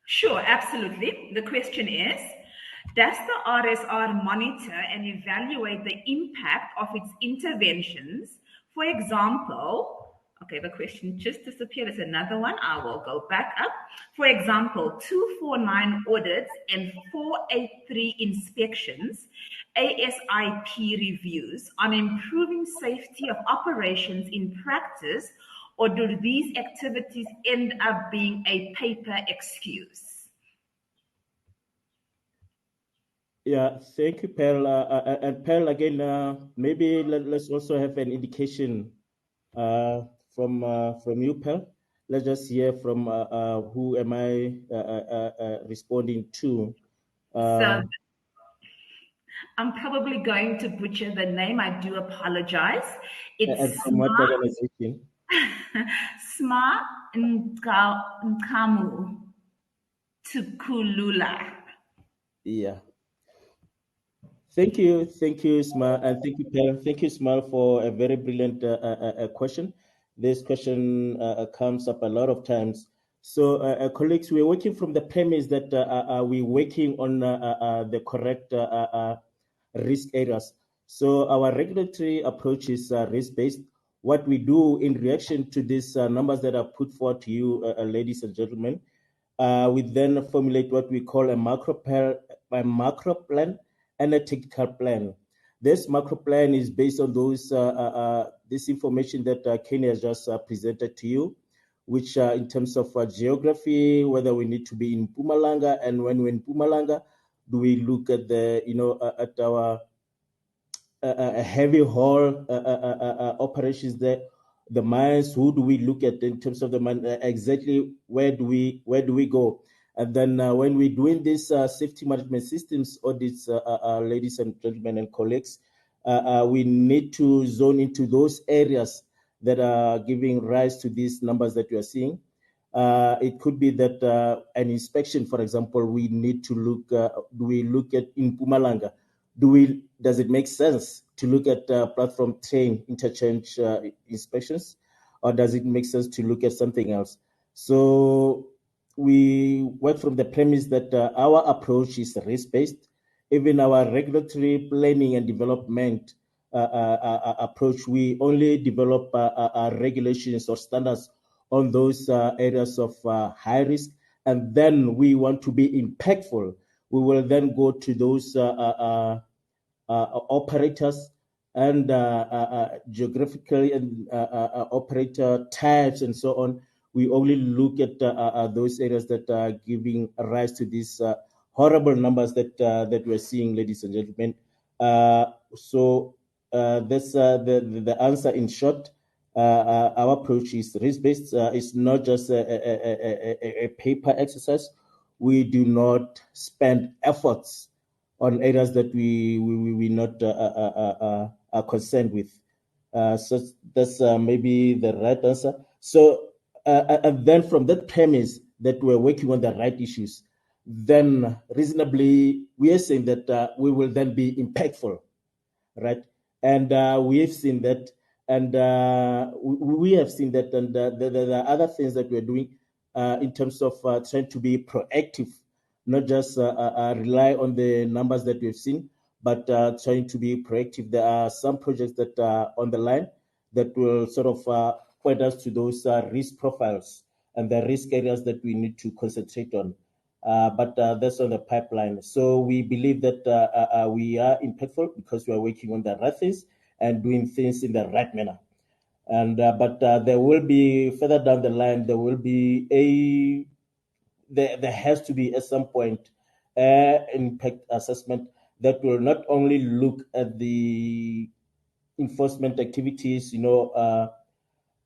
Sure, absolutely. The question is, does the RSR monitor and evaluate the impact of its interventions? For example, okay, the question just disappeared. There's another one. I will go back up. For example, 249 audits and 483 inspections, ASIP reviews on improving safety of operations in practice, or do these activities end up being a paper excuse? Yeah, thank you, Pearl. And Pearl, again, maybe let's also have an indication from you, Pearl. Let's just hear from who am I responding to. So I'm probably going to butcher the name. I do apologize. It's and from what organization? Sma Nkamu Tukulula. Yeah. Thank you, Ismail, and thank you, Pearl. Thank you, Ismail, for a very brilliant question. This question comes up a lot of times. So, colleagues, we're working from the premise that we're working on the correct risk areas. So, our regulatory approach is risk-based. What we do in reaction to these numbers that are put forward to you, ladies and gentlemen, we then formulate what we call a macro plan and a technical plan. This macro plan is based on those this information that Kenny has just presented to you, which in terms of geography, whether we need to be in Mpumalanga, and when we're in Mpumalanga, do we look at the at our heavy haul operations there, the mines? Who do we look at in terms of the mine? Exactly where do we go? And then when we're doing these safety management systems audits, ladies and gentlemen and colleagues, we need to zone into those areas that are giving rise to these numbers that you are seeing. It could be that an inspection, for example, we need to look. Do we look at in Mpumalanga? Does it make sense to look at platform train interchange inspections, or does it make sense to look at something else? So we work from the premise that our approach is risk-based. Even our regulatory planning and development approach, we only develop regulations or standards on those areas of high risk, and then we want to be impactful. We will then go to those operators and geographically and operator types and so on. We only look at those areas that are giving rise to these horrible numbers that we're seeing, ladies and gentlemen. So that's the answer in short. Our approach is risk-based. It's not just a paper exercise. We do not spend efforts on areas that we not are concerned with. So that's maybe the right answer. So and then from that premise that we're working on the right issues, then reasonably we are saying that we will then be impactful, right? And we have seen that, and we have seen that, and there are other things that we're doing in terms of trying to be proactive, not just rely on the numbers that we've seen, but trying to be proactive. There are some projects that are on the line that will sort of point us to those risk profiles and the risk areas that we need to concentrate on. But that's on the pipeline. So we believe that we are impactful because we are working on the right things and doing things in the right manner. And but there will be further down the line, there will be there has to be at some point impact assessment that will not only look at the enforcement activities,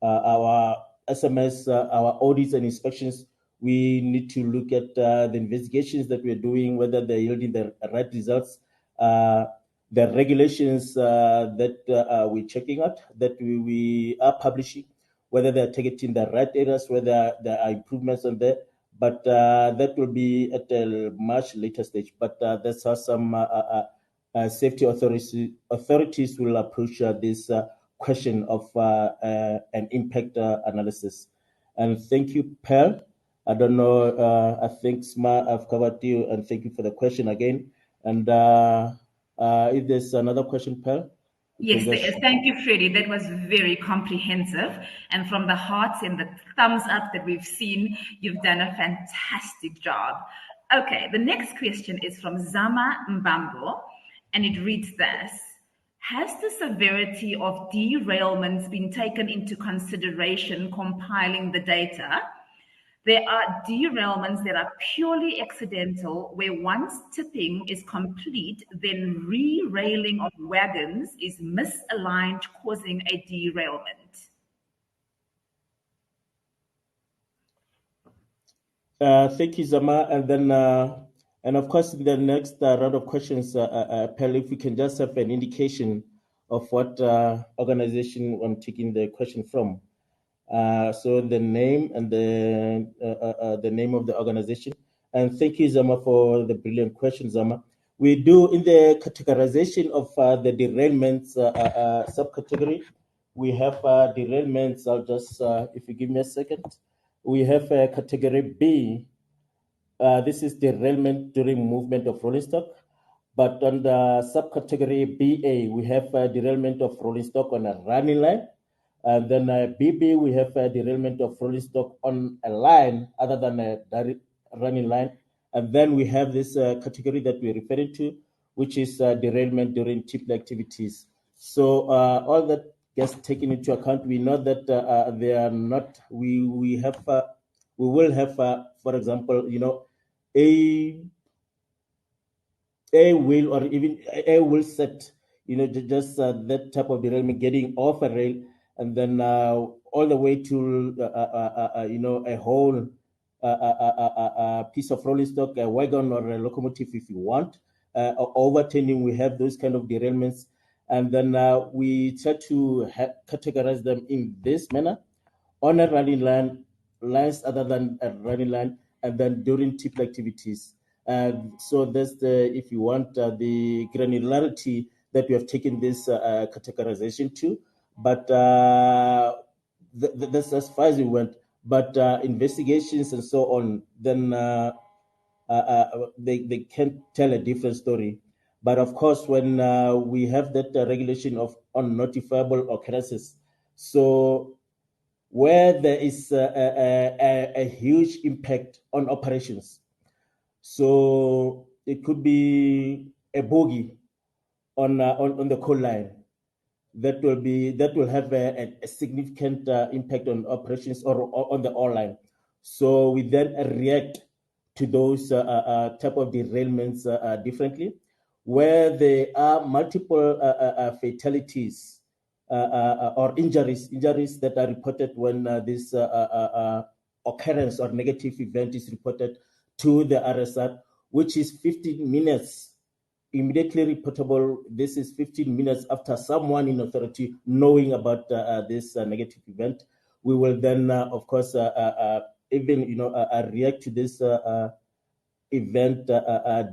our SMS, our audits and inspections. We need to look at the investigations that we're doing, whether they're yielding the right results, the regulations that we're checking out, that we are publishing, whether they're targeting the right areas, whether there are improvements on there. But that will be at a much later stage. But that's how some safety authorities will approach this question of an impact analysis. And thank you, Pearl. I don't know, I think Smart, I've covered you, and thank you for the question again. And if there's another question, Pearl? Yes, there is. Thank you, Freddie. That was very comprehensive. And from the hearts and the thumbs up that we've seen, you've done a fantastic job. Okay, the next question is from Zama Mbambo, and it reads this. Has the severity of derailments been taken into consideration compiling the data? There are derailments that are purely accidental, where once tipping is complete, then re-railing of wagons is misaligned, causing a derailment. Thank you, Zama. And then, and of course, in the next round of questions, Pearl, if we can just have an indication of what organization I'm taking the question from. So the name and the name of the organization. And thank you, Zama, for the brilliant question, Zama. We do in the categorization of the derailments subcategory. We have derailments. I'll just, if you give me a second, we have category B. This is derailment during movement of rolling stock. But on the subcategory BA, we have derailment of rolling stock on a running line. And then BB, we have derailment of rolling stock on a line other than a running line. And then we have this category that we're referring to, which is derailment during typical activities. So all that gets taken into account. We know that they are not. We will have, for example, a wheel or even a wheel set, just that type of derailment getting off a rail and then all the way to a whole piece of rolling stock, a wagon or a locomotive if you want. Overturning, we have those kind of derailments, and then we try to categorize them in this manner: on a running line, lines other than a running line, and then during typical activities. So that's if you want, the granularity that we have taken this categorization to. But that's as far as we went. But investigations and so on, then they can tell a different story. But of course, when we have that regulation of unnotifiable occurrences, so where there is a huge impact on operations, so it could be a bogie on the coal line that will have a significant impact on operations or on the ore line. So we then react to those type of derailments differently. Where there are multiple fatalities or injuries that are reported when this occurrence or negative event is reported to the RSR, which is 15 minutes immediately reportable. This is 15 minutes after someone in authority knowing about this negative event. We will then, of course, even react to this event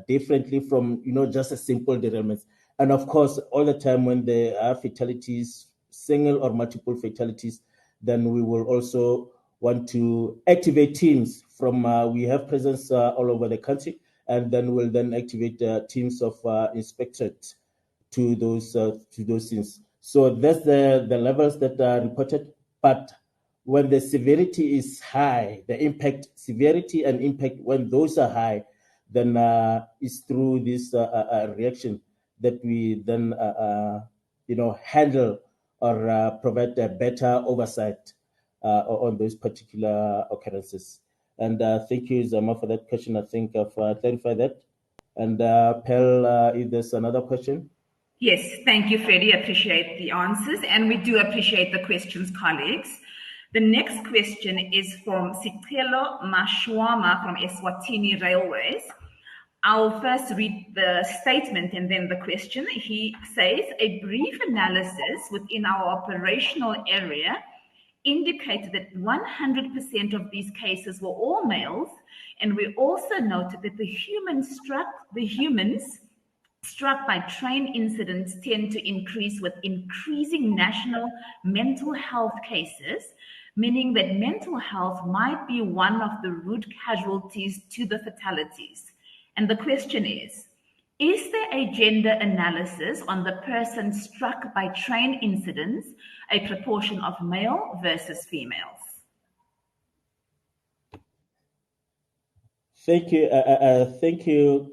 differently from just a simple derailment. And of course, all the time when there are fatalities, single or multiple fatalities, then we will also want to activate teams from. We have presence all over the country, and then we'll then activate teams of inspectorate to those things. So that's the levels that are reported. But when the severity is high, the impact, severity and impact, when those are high, then it's through this reaction that we then handle or provide a better oversight on those particular occurrences. And thank you, Zama, for that question. I think I've clarified that. And Pearl, if there's another question. Yes, thank you, Freddie. Appreciate the answers. And we do appreciate the questions, colleagues. The next question is from Sicelo Mashwama from Eswatini Railways. I'll first read the statement and then the question. He says, a brief analysis within our operational area indicated that 100% of these cases were all males, and we also noted that the humans struck by train incidents tend to increase with increasing national mental health cases, meaning that mental health might be one of the root casualties to the fatalities. And the question is there a gender analysis on the person struck by train incidents, a proportion of male versus females? Thank you. Thank you.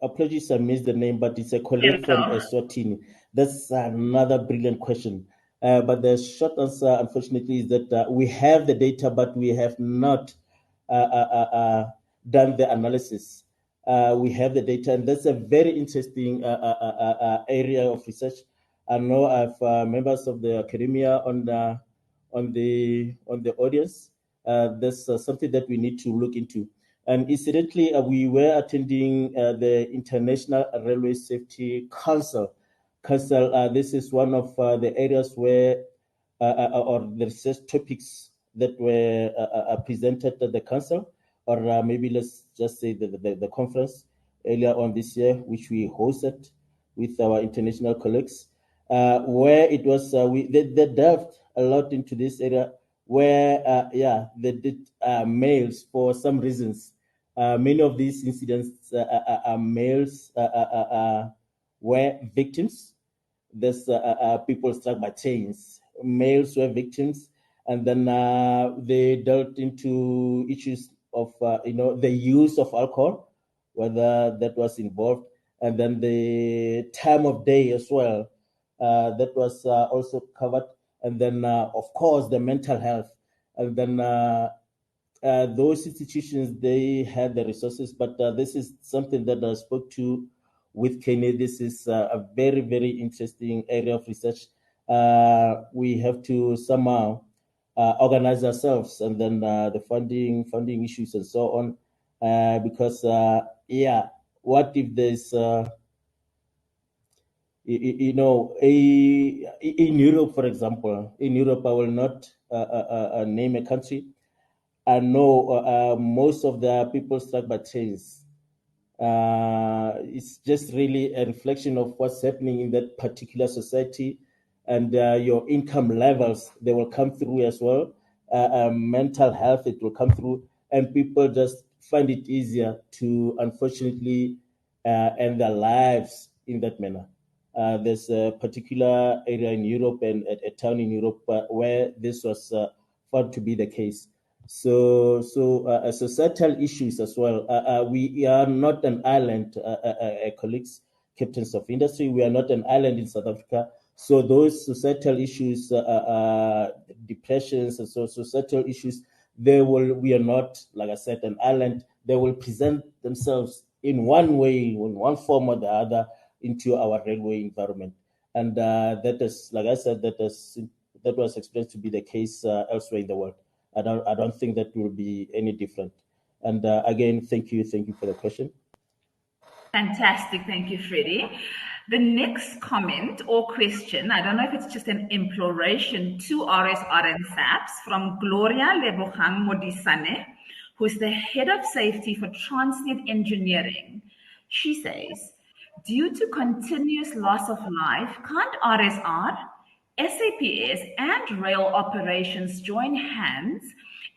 Apologies, I missed the name, but it's a colleague from Eswatini. That's another brilliant question. But the short answer, unfortunately, is that we have the data, but we have not done the analysis. We have the data, and that's a very interesting area of research. I know I have members of the academia on the audience. That's something that we need to look into. And incidentally, we were attending the International Railway Safety Council. This is one of the areas where, or the research topics that were presented at the council, or maybe let's just say the conference, earlier on this year, which we hosted with our international colleagues, where it was they delved a lot into this area, where they did males for some reasons. Many of these incidents males were victims. There's people struck by chains. Males were victims, and then they dealt into issues of the use of alcohol, whether that was involved, and then the time of day as well. That was also covered, and then of course the mental health, and then those institutions, they had the resources, but this is something that I spoke to with Kenny. This is a very, very interesting area of research. We have to somehow organize ourselves, and then the funding issues and so on, because what if there's in Europe, for example, in Europe, I will not name a country. I know most of the people struck by chains. It's just really a reflection of what's happening in that particular society, and your income levels, they will come through as well. Mental health, it will come through, and people just find it easier to, unfortunately, end their lives in that manner. There's a particular area in Europe and a town in Europe where this was found to be the case. So societal issues as well. We are not an island, colleagues, captains of industry. We are not an island in South Africa. So those societal issues, depressions, and so societal issues, we are not, like I said, an island. They will present themselves in one way, in one form or the other, into our railway environment. And that is, like I said, that was experienced to be the case elsewhere in the world. I don't think that will be any different. And again, thank you for the question. Fantastic, thank you, Freddie. The next comment or question, I don't know if it's just an imploration to RSR and SAPS, from Gloria Lebogang Modisane, who's the head of safety for Transnet Engineering. She says, due to continuous loss of life, can't RSR, SAPS, and rail operations join hands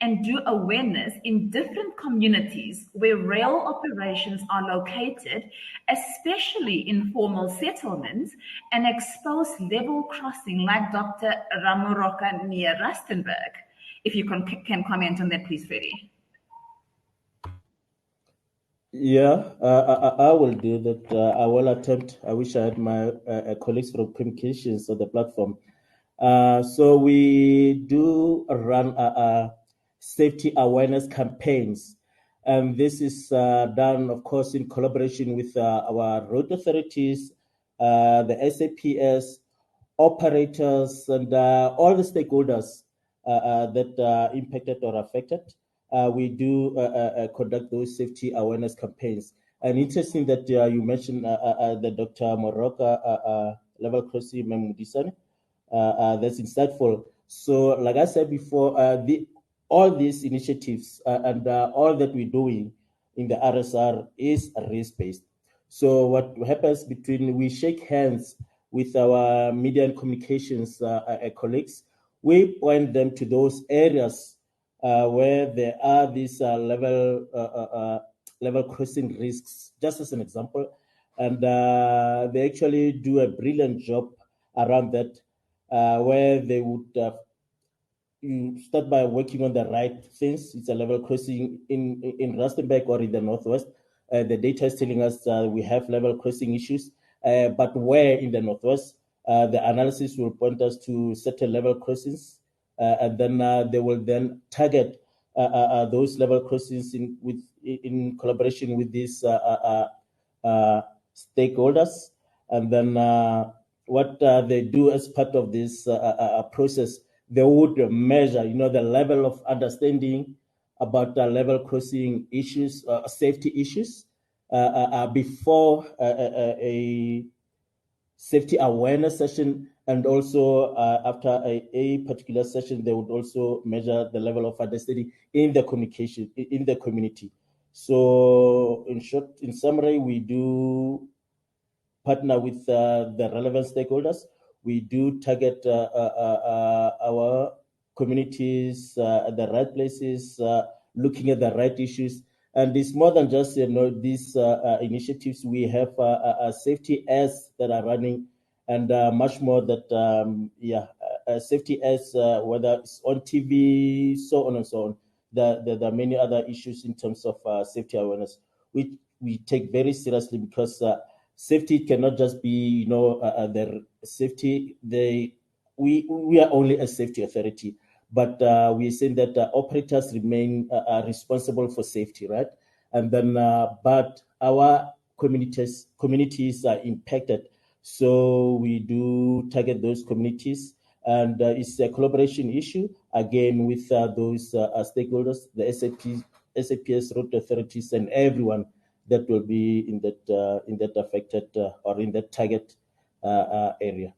and do awareness in different communities where rail operations are located, especially informal settlements, and expose level crossing like Dr. Ramoroka near Rustenburg? If you can comment on that, please, Freddie. Yeah, I will do that. I will attempt. I wish I had my colleagues from communications on the platform. So we do run safety awareness campaigns, and this is done, of course, in collaboration with our road authorities, the SAPS, operators, and all the stakeholders that are impacted or affected. We do conduct those safety awareness campaigns. And interesting that you mentioned the Dr. Moroka level crossing Memudisane. That's insightful. So, like I said before, all these initiatives and all that we're doing in the RSR is risk-based. So what happens we shake hands with our media and communications colleagues, we point them to those areas where there are these level crossing risks, just as an example. And they actually do a brilliant job around that, where they would you start by working on the right things. It's a level crossing in Rustenburg or in the Northwest. The data is telling us we have level crossing issues, but where in the Northwest, the analysis will point us to certain level crossings, and then they will then target those level crossings in collaboration with these stakeholders. And then what they do as part of this process, they would measure, the level of understanding about level crossing issues, safety issues, before a safety awareness session, and also after a particular session, they would also measure the level of understanding in the communication in the community. So in short, in summary, we do partner with the relevant stakeholders. We do target our communities at the right places, looking at the right issues. And it's more than just these initiatives. We have safety ads that are running, and much more that safety ads, whether it's on TV, so on and so on. There are many other issues in terms of safety awareness, which we take very seriously, because safety cannot just be, the safety. We are only a safety authority, but we're saying that operators remain responsible for safety, right? And then, but our communities are impacted, so we do target those communities, and it's a collaboration issue again with those stakeholders, the SAPS road authorities, and everyone that will be in that affected or in that target area.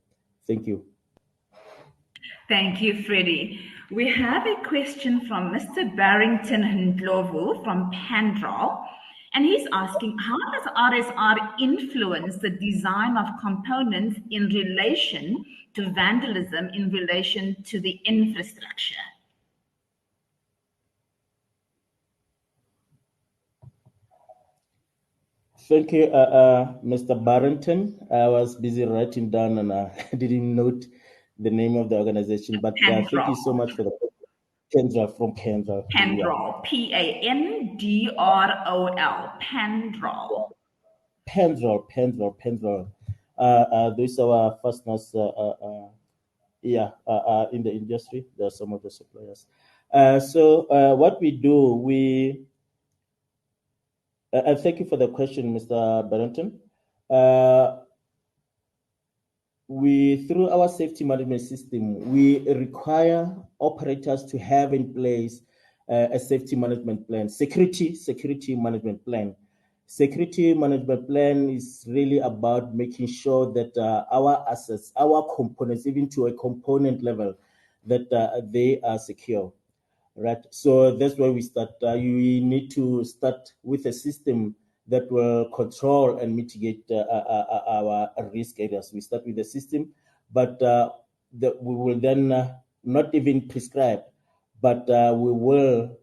Thank you. Thank you, Freddie. We have a question from Mr. Barrington Ndlovu from Pandral, and he's asking, how does RSR influence the design of components in relation to vandalism in relation to the infrastructure? Thank you, Mr. Barrington. I was busy writing down and I didn't note the name of the organization, but thank you so much for the Kendra from Kendra. Pandral, Pandrol, Pandral. Pandral. Those are our partners. In the industry, there are some of the suppliers. So what we do, thank you for the question, Mr. Barrington. Through our safety management system, we require operators to have in place a safety management plan, security management plan. Security management plan is really about making sure that our assets, our components, even to a component level, that they are secure, right? So that's where we start. You need to start with a system that will control and mitigate our risk areas. We start with the system, but we will then not even prescribe, but we will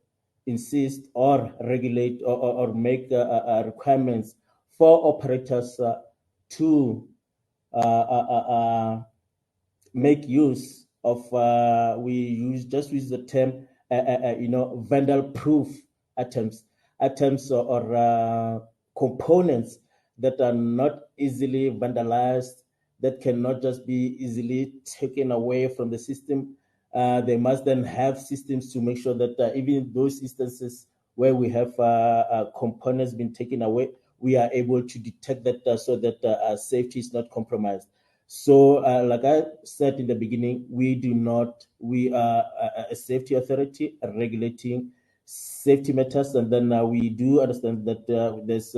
insist or regulate or make requirements for operators to make use of, we use the term, vandal-proof items or components that are not easily vandalized, that cannot just be easily taken away from the system. They must then have systems to make sure that even those instances where we have components being taken away, we are able to detect that so that safety is not compromised. So, like I said in the beginning, we are a safety authority regulating safety matters, and then we do understand that there's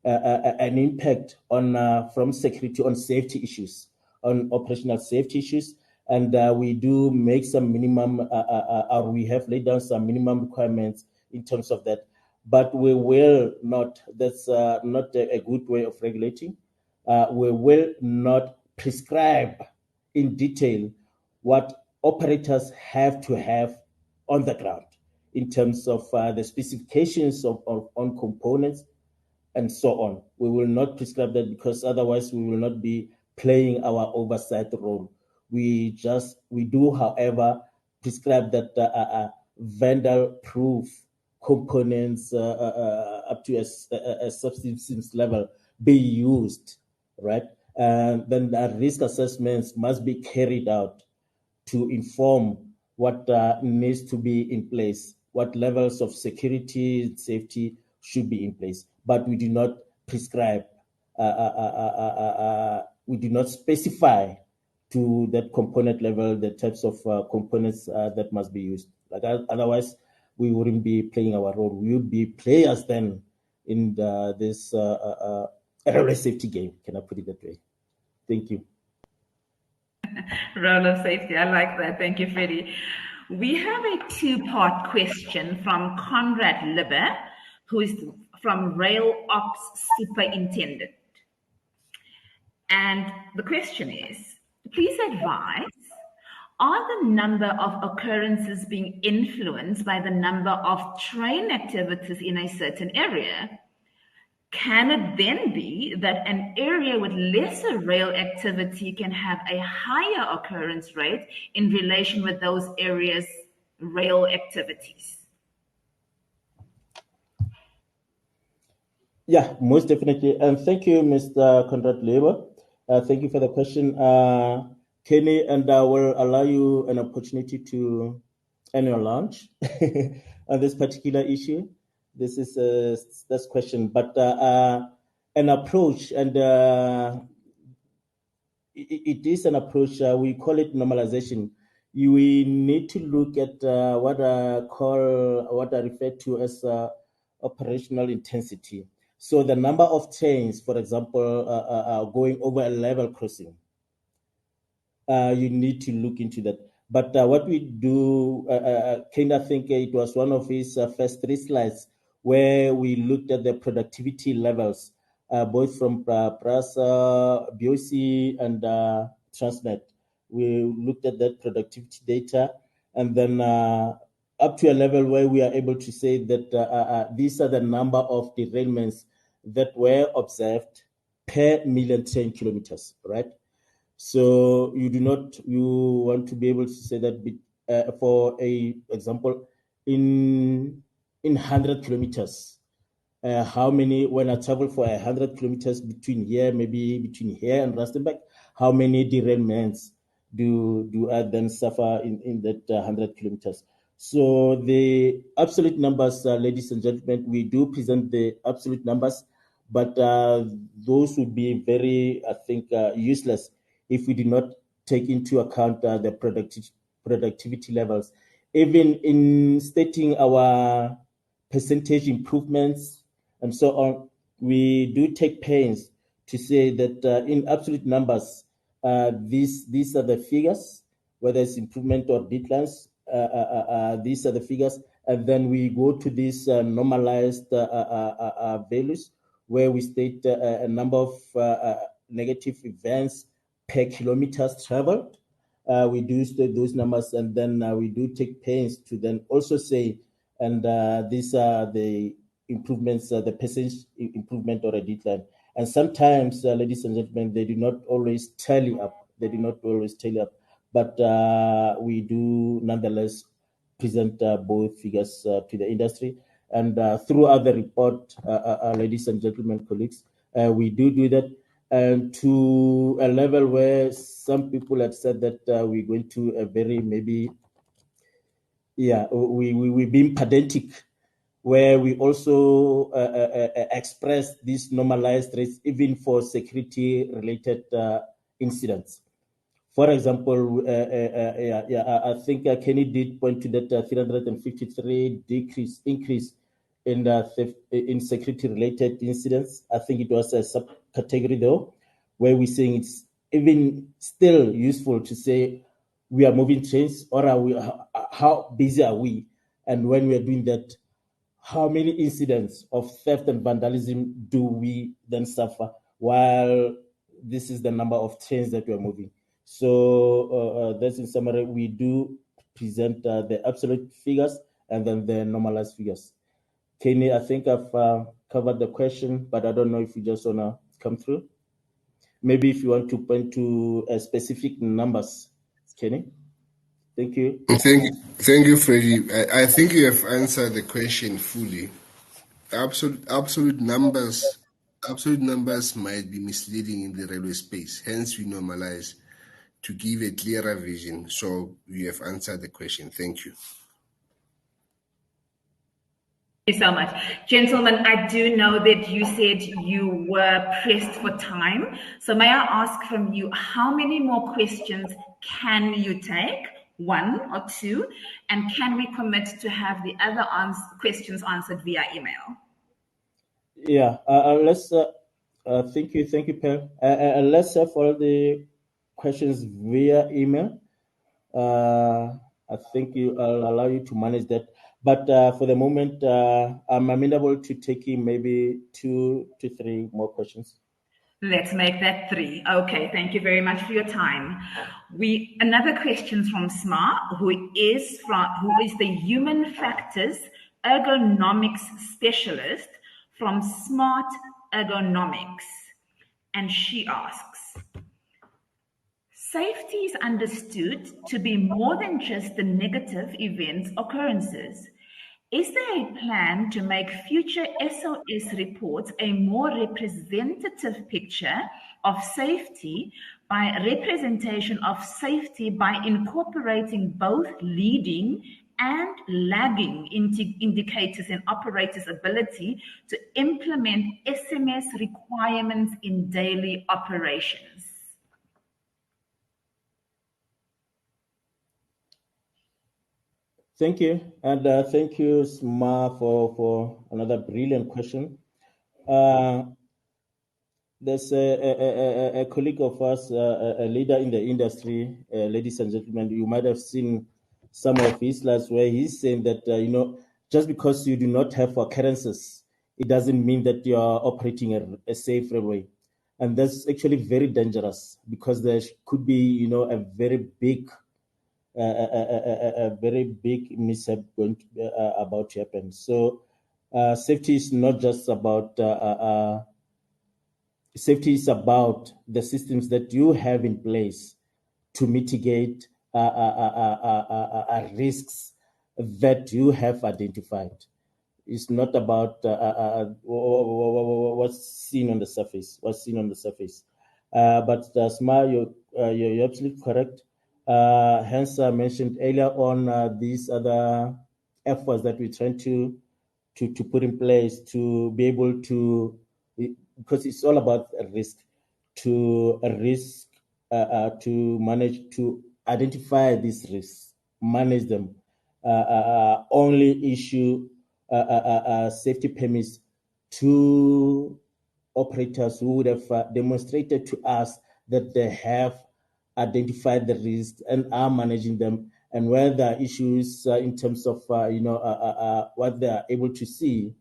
an impact on from security on safety issues, on operational safety issues, and we do make some minimum, or we have laid down some minimum requirements in terms of that. But we will not. That's not a good way of regulating. We will not prescribe in detail what operators have to have on the ground in terms of the specifications on components and so on. We will not prescribe that, because otherwise we will not be playing our oversight role. We do, however, prescribe that vandal-proof components up to a subsistence level be used, right? And then the risk assessments must be carried out to inform what needs to be in place, what levels of security and safety should be in place. But we do not prescribe, we do not specify to that component level the types of components that must be used. Like otherwise, we wouldn't be playing our role. We would be players then in this railway safety game. Can I put it that way? Thank you. Role of safety. I like that. Thank you, Freddie. We have a two-part question from Conrad Libber who is from Rail Ops Superintendent. And the question is, please advise, are the number of occurrences being influenced by the number of train activities in a certain area? Can it then be that an area with lesser rail activity can have a higher occurrence rate in relation with those areas' rail activities? Yeah, most definitely. And thank you, Mr. Conrad Leber. Thank you for the question, Kenny, and I will allow you an opportunity to end your lunch on this particular issue. This is this question, but an approach, and it is an approach. We call it normalization. We need to look at what I refer to as operational intensity. So the number of trains, for example, going over a level crossing, you need to look into that. But what we do, kind of think it was one of his first 3 slides where we looked at the productivity levels, both from PRASA, BOC, and Transnet. We looked at that productivity data, and then up to a level where we are able to say that these are the number of derailments that were observed per million train kilometers, right? So you want to be able to say that for a example, in 100 kilometers, how many, when I travel for 100 kilometers between here and Rustenburg, how many derailments do I then suffer in that 100 kilometers? So the absolute numbers, ladies and gentlemen, we do present the absolute numbers, but those would be very, I think, useless if we do not take into account the productivity levels. Even in stating our percentage improvements and so on, we do take pains to say that in absolute numbers, these are the figures, whether it's improvement or declines, these are the figures. And then we go to these normalized values where we state a number of negative events per kilometers traveled. We do state those numbers, and then we do take pains to then also say, and these are the improvements, the percentage improvement or a decline. And sometimes, ladies and gentlemen, they do not always tally up. But we do nonetheless present both figures to the industry. And throughout the report, ladies and gentlemen, colleagues, we do that. And to a level where some people have said that we're going to a very maybe, we're being pedantic, where we also express these normalized rates even for security-related incidents. For example, I think Kenny did point to that 353 increase in security-related incidents. I think it was a subcategory though, where we're saying it's even still useful to say we are moving trains, or how busy are we? And when we are doing that, how many incidents of theft and vandalism do we then suffer while this is the number of trains that we are moving? So that's in summary. We do present the absolute figures and then the normalized figures. Kenny, I think I've covered the question, but I don't know if you just want to come through. Maybe if you want to point to specific numbers, Kenny. Thank you. Thank you, Freddie. I think you have answered the question fully. Absolute numbers might be misleading in the railway space. Hence, we normalize to give a clearer vision. So you have answered the question. Thank you. Thank you so much. Gentlemen, I do know that you said you were pressed for time. So may I ask from you, how many more questions can you take? 1 or 2? And can we commit to have the other questions answered via email? Yeah, let's, thank you, Pearl. Let's follow the questions via email. I think I'll allow you to manage that. But for the moment, I'm amenable to taking maybe 2 to 3 more questions. Let's make that 3. Okay, thank you very much for your time. Another question from Sma, who is the human factors ergonomics specialist from Smart Ergonomics. And she asks, safety is understood to be more than just the negative events occurrences. Is there a plan to make future SOS reports a more representative picture of safety by representation of safety by incorporating both leading and lagging indicators in operators' ability to implement SMS requirements in daily operations? Thank you, and thank you, Sma, for another brilliant question. There's a colleague of us, a leader in the industry, ladies and gentlemen. You might have seen some of his slides where he's saying that just because you do not have occurrences, it doesn't mean that you are operating a safe railway, and that's actually very dangerous because there could be a very big mishap about to happen. So safety is not just about safety is about the systems that you have in place to mitigate risks that you have identified. It's not about what's seen on the surface. But Sma, you're absolutely correct. Hence, I mentioned earlier on these other efforts that we're trying to put in place to be able to, because it's all about risk, to manage to identify these risks, manage them, only issue safety permits to operators who would have demonstrated to us that they have identified the risks and are managing them, and where there are issues in terms of what they are able to see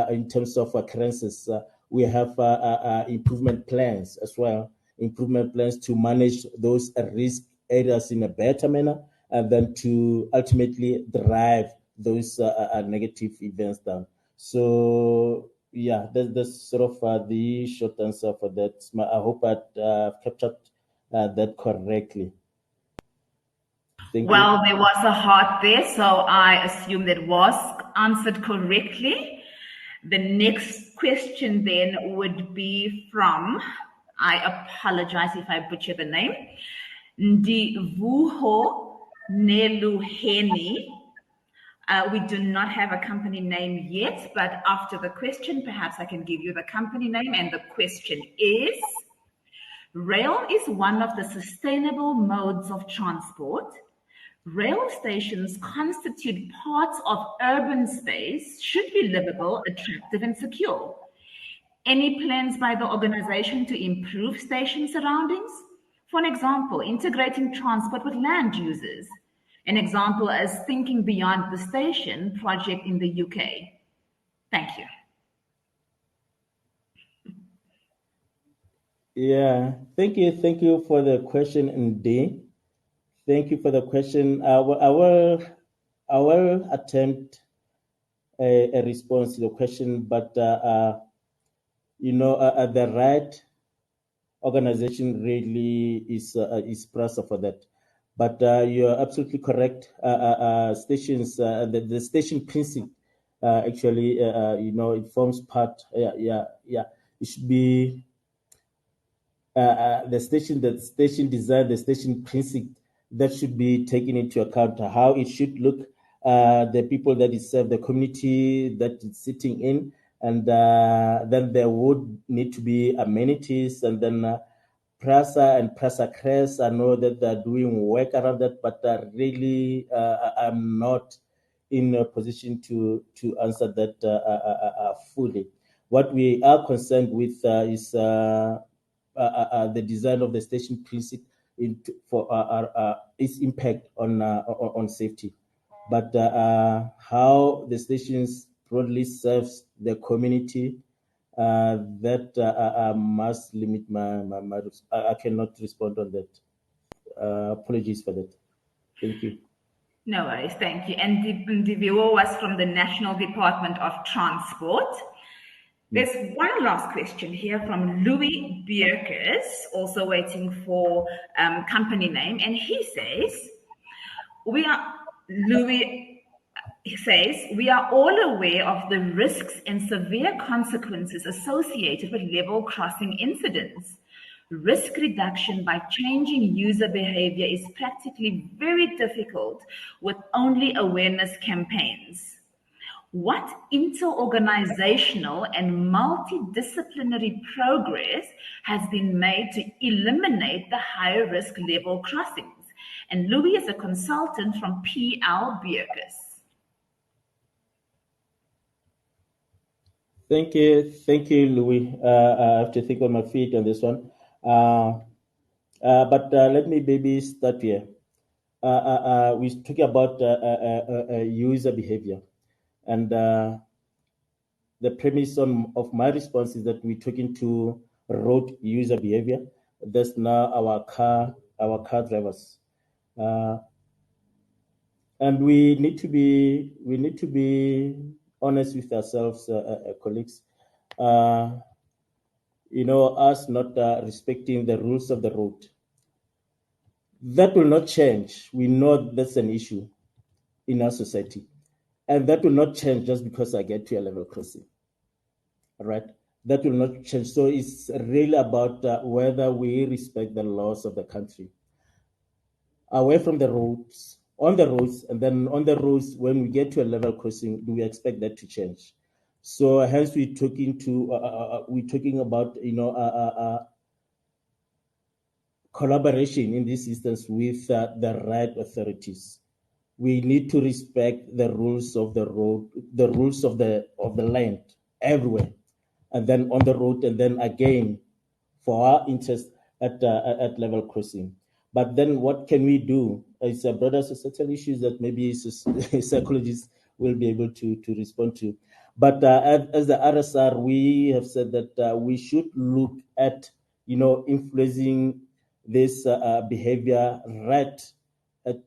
in terms of occurrences. We have improvement plans as well, improvement plans to manage those risk areas in a better manner, and then to ultimately drive those negative events down. So yeah, that's sort of the short answer for that. I hope I captured that correctly. Well, there was a heart there, so I assume that was answered correctly. The next question then would be from, I apologize if I butcher the name, Ndivuho Neluheni. We do not have a company name yet, but after the question, perhaps I can give you the company name. And the question is, rail is one of the sustainable modes of transport. Rail stations constitute parts of urban space, should be livable, attractive, and secure. Any plans by the organization to improve station surroundings? For an example, integrating transport with land users. An example as Thinking Beyond the Station project in the UK. Thank you. Yeah, thank you for the question, Ndi. Thank you for the question. I will attempt a response to the question, but the right organization really is pressure for that. But you're absolutely correct. Stations, the station precinct, actually, it forms part. Yeah. It should be the station design, the station precinct, that should be taken into account how it should look, the people that it serves, the community that it's sitting in, and then there would need to be amenities, and then Prasa and Prasa Crest, I know that they're doing work around that, but really I'm not in a position to answer that fully. What we are concerned with is the design of the station precinct for its impact on safety. but how the stations broadly serves the community, that must limit my I cannot respond on that. Apologies for that. Thank you. No worries, thank you. And the viewer was from the National Department of Transport. There's one last question here from Louis Bierkes, also waiting for company name. And he says, Louis says, we are all aware of the risks and severe consequences associated with level crossing incidents. Risk reduction by changing user behavior is practically very difficult with only awareness campaigns. What inter-organizational and multidisciplinary progress has been made to eliminate the high-risk level crossings? And Louis is a consultant from PL Bierkes. Thank you, Louis. I have to think on my feet on this one. But let me maybe start here. We're talking about user behavior, and the premise of my response is that we're talking to road user behavior. That's now our car drivers, and we need to be honest with ourselves, colleagues. Us not respecting the rules of the road. That will not change. We know that's an issue in our society. And that will not change just because I get to a level crossing. All right? That will not change. So it's really about whether we respect the laws of the country. Away from the roads, on the roads, and then on the roads, when we get to a level crossing, do we expect that to change? So hence we're talking about collaboration in this instance with the right authorities. We need to respect the rules of the road, the rules of the land everywhere, and then on the road, and then again for our interest at level crossing. But then what can we do? It's a broader societal issues that maybe psychologists will be able to respond to. But as the RSR, we have said that we should look at influencing this behavior right at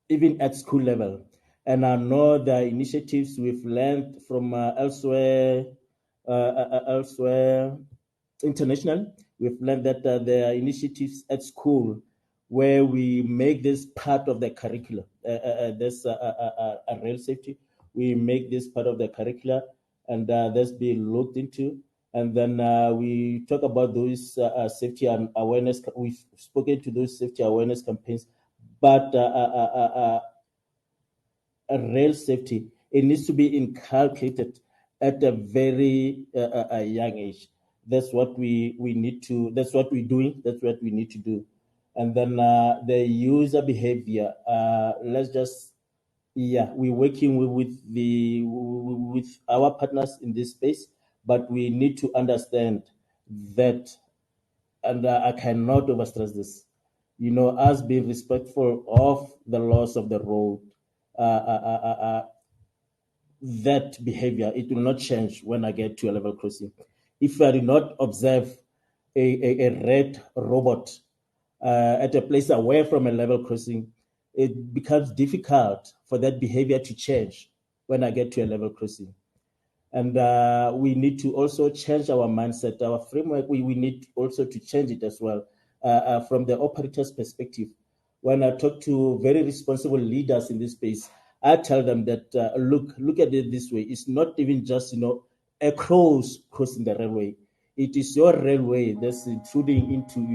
even at school level. And I know the initiatives we've learned from elsewhere international. We've learned that there are initiatives at school where we make this part of the curriculum. There's a rail safety. We make this part of the curricula, and that's being looked into. And then we talk about those safety and awareness. We've spoken to those safety awareness campaigns, but rail safety, it needs to be inculcated at a very young age. That's what we need to. That's what we're doing. That's what we need to do. And then the user behavior. We're working with our partners in this space, but we need to understand that, and I cannot overstress this. Us being respectful of the laws of the road. That behavior, it will not change when I get to a level crossing. If I do not observe a red robot at a place away from a level crossing, it becomes difficult for that behavior to change when I get to a level crossing. And we need to also change our mindset, our framework. We need also to change it as well from the operator's perspective. When I talk to very responsible leaders in this space, I tell them that, look at it this way. It's not even just, a crossing the railway. It is your railway that's intruding into,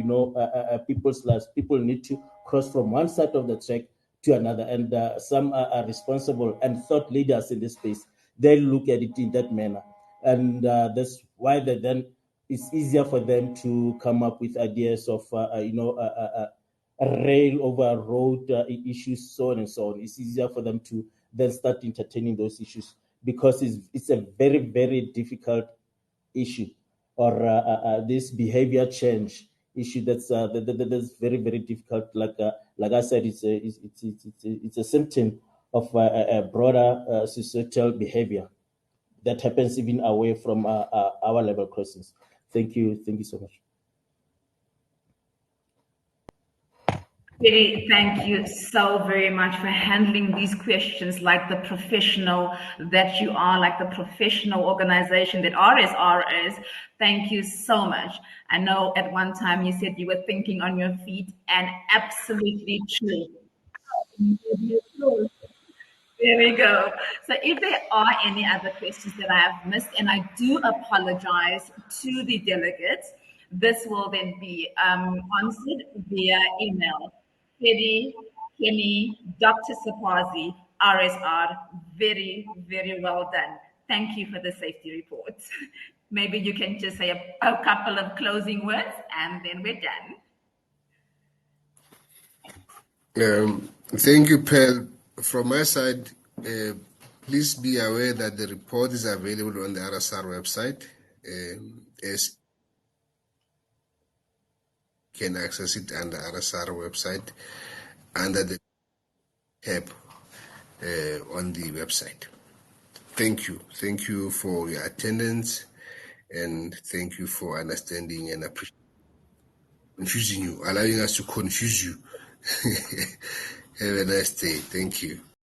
people's lives. People need to cross from one side of the track to another. And some are responsible and thought leaders in this space. They look at it in that manner. And that's why then it's easier for them to come up with ideas of, rail over road issues, so on and so on. It's easier for them to then start entertaining those issues because it's a very, very difficult issue, or this behavior change issue that's very, very difficult. Like I said, it's a symptom of a broader societal behavior that happens even away from our level crossings. Thank you so much. Really, thank you so very much for handling these questions like the professional that you are, like the professional organization that RSR is. Thank you so much. I know at one time you said you were thinking on your feet, and absolutely true. There we go. So if there are any other questions that I have missed, and I do apologize to the delegates, this will then be answered via email. Kenny, Dr. Sapazi, RSR, very, very well done. Thank you for the safety report. Maybe you can just say a couple of closing words and then we're done. Thank you, Pearl. From my side, please be aware that the report is available on the RSR website. As you can access it on the RSR website under the tab on the website. Thank you. Thank you for your attendance, and thank you for understanding and confusing you, allowing us to confuse you. Have a nice day. Thank you.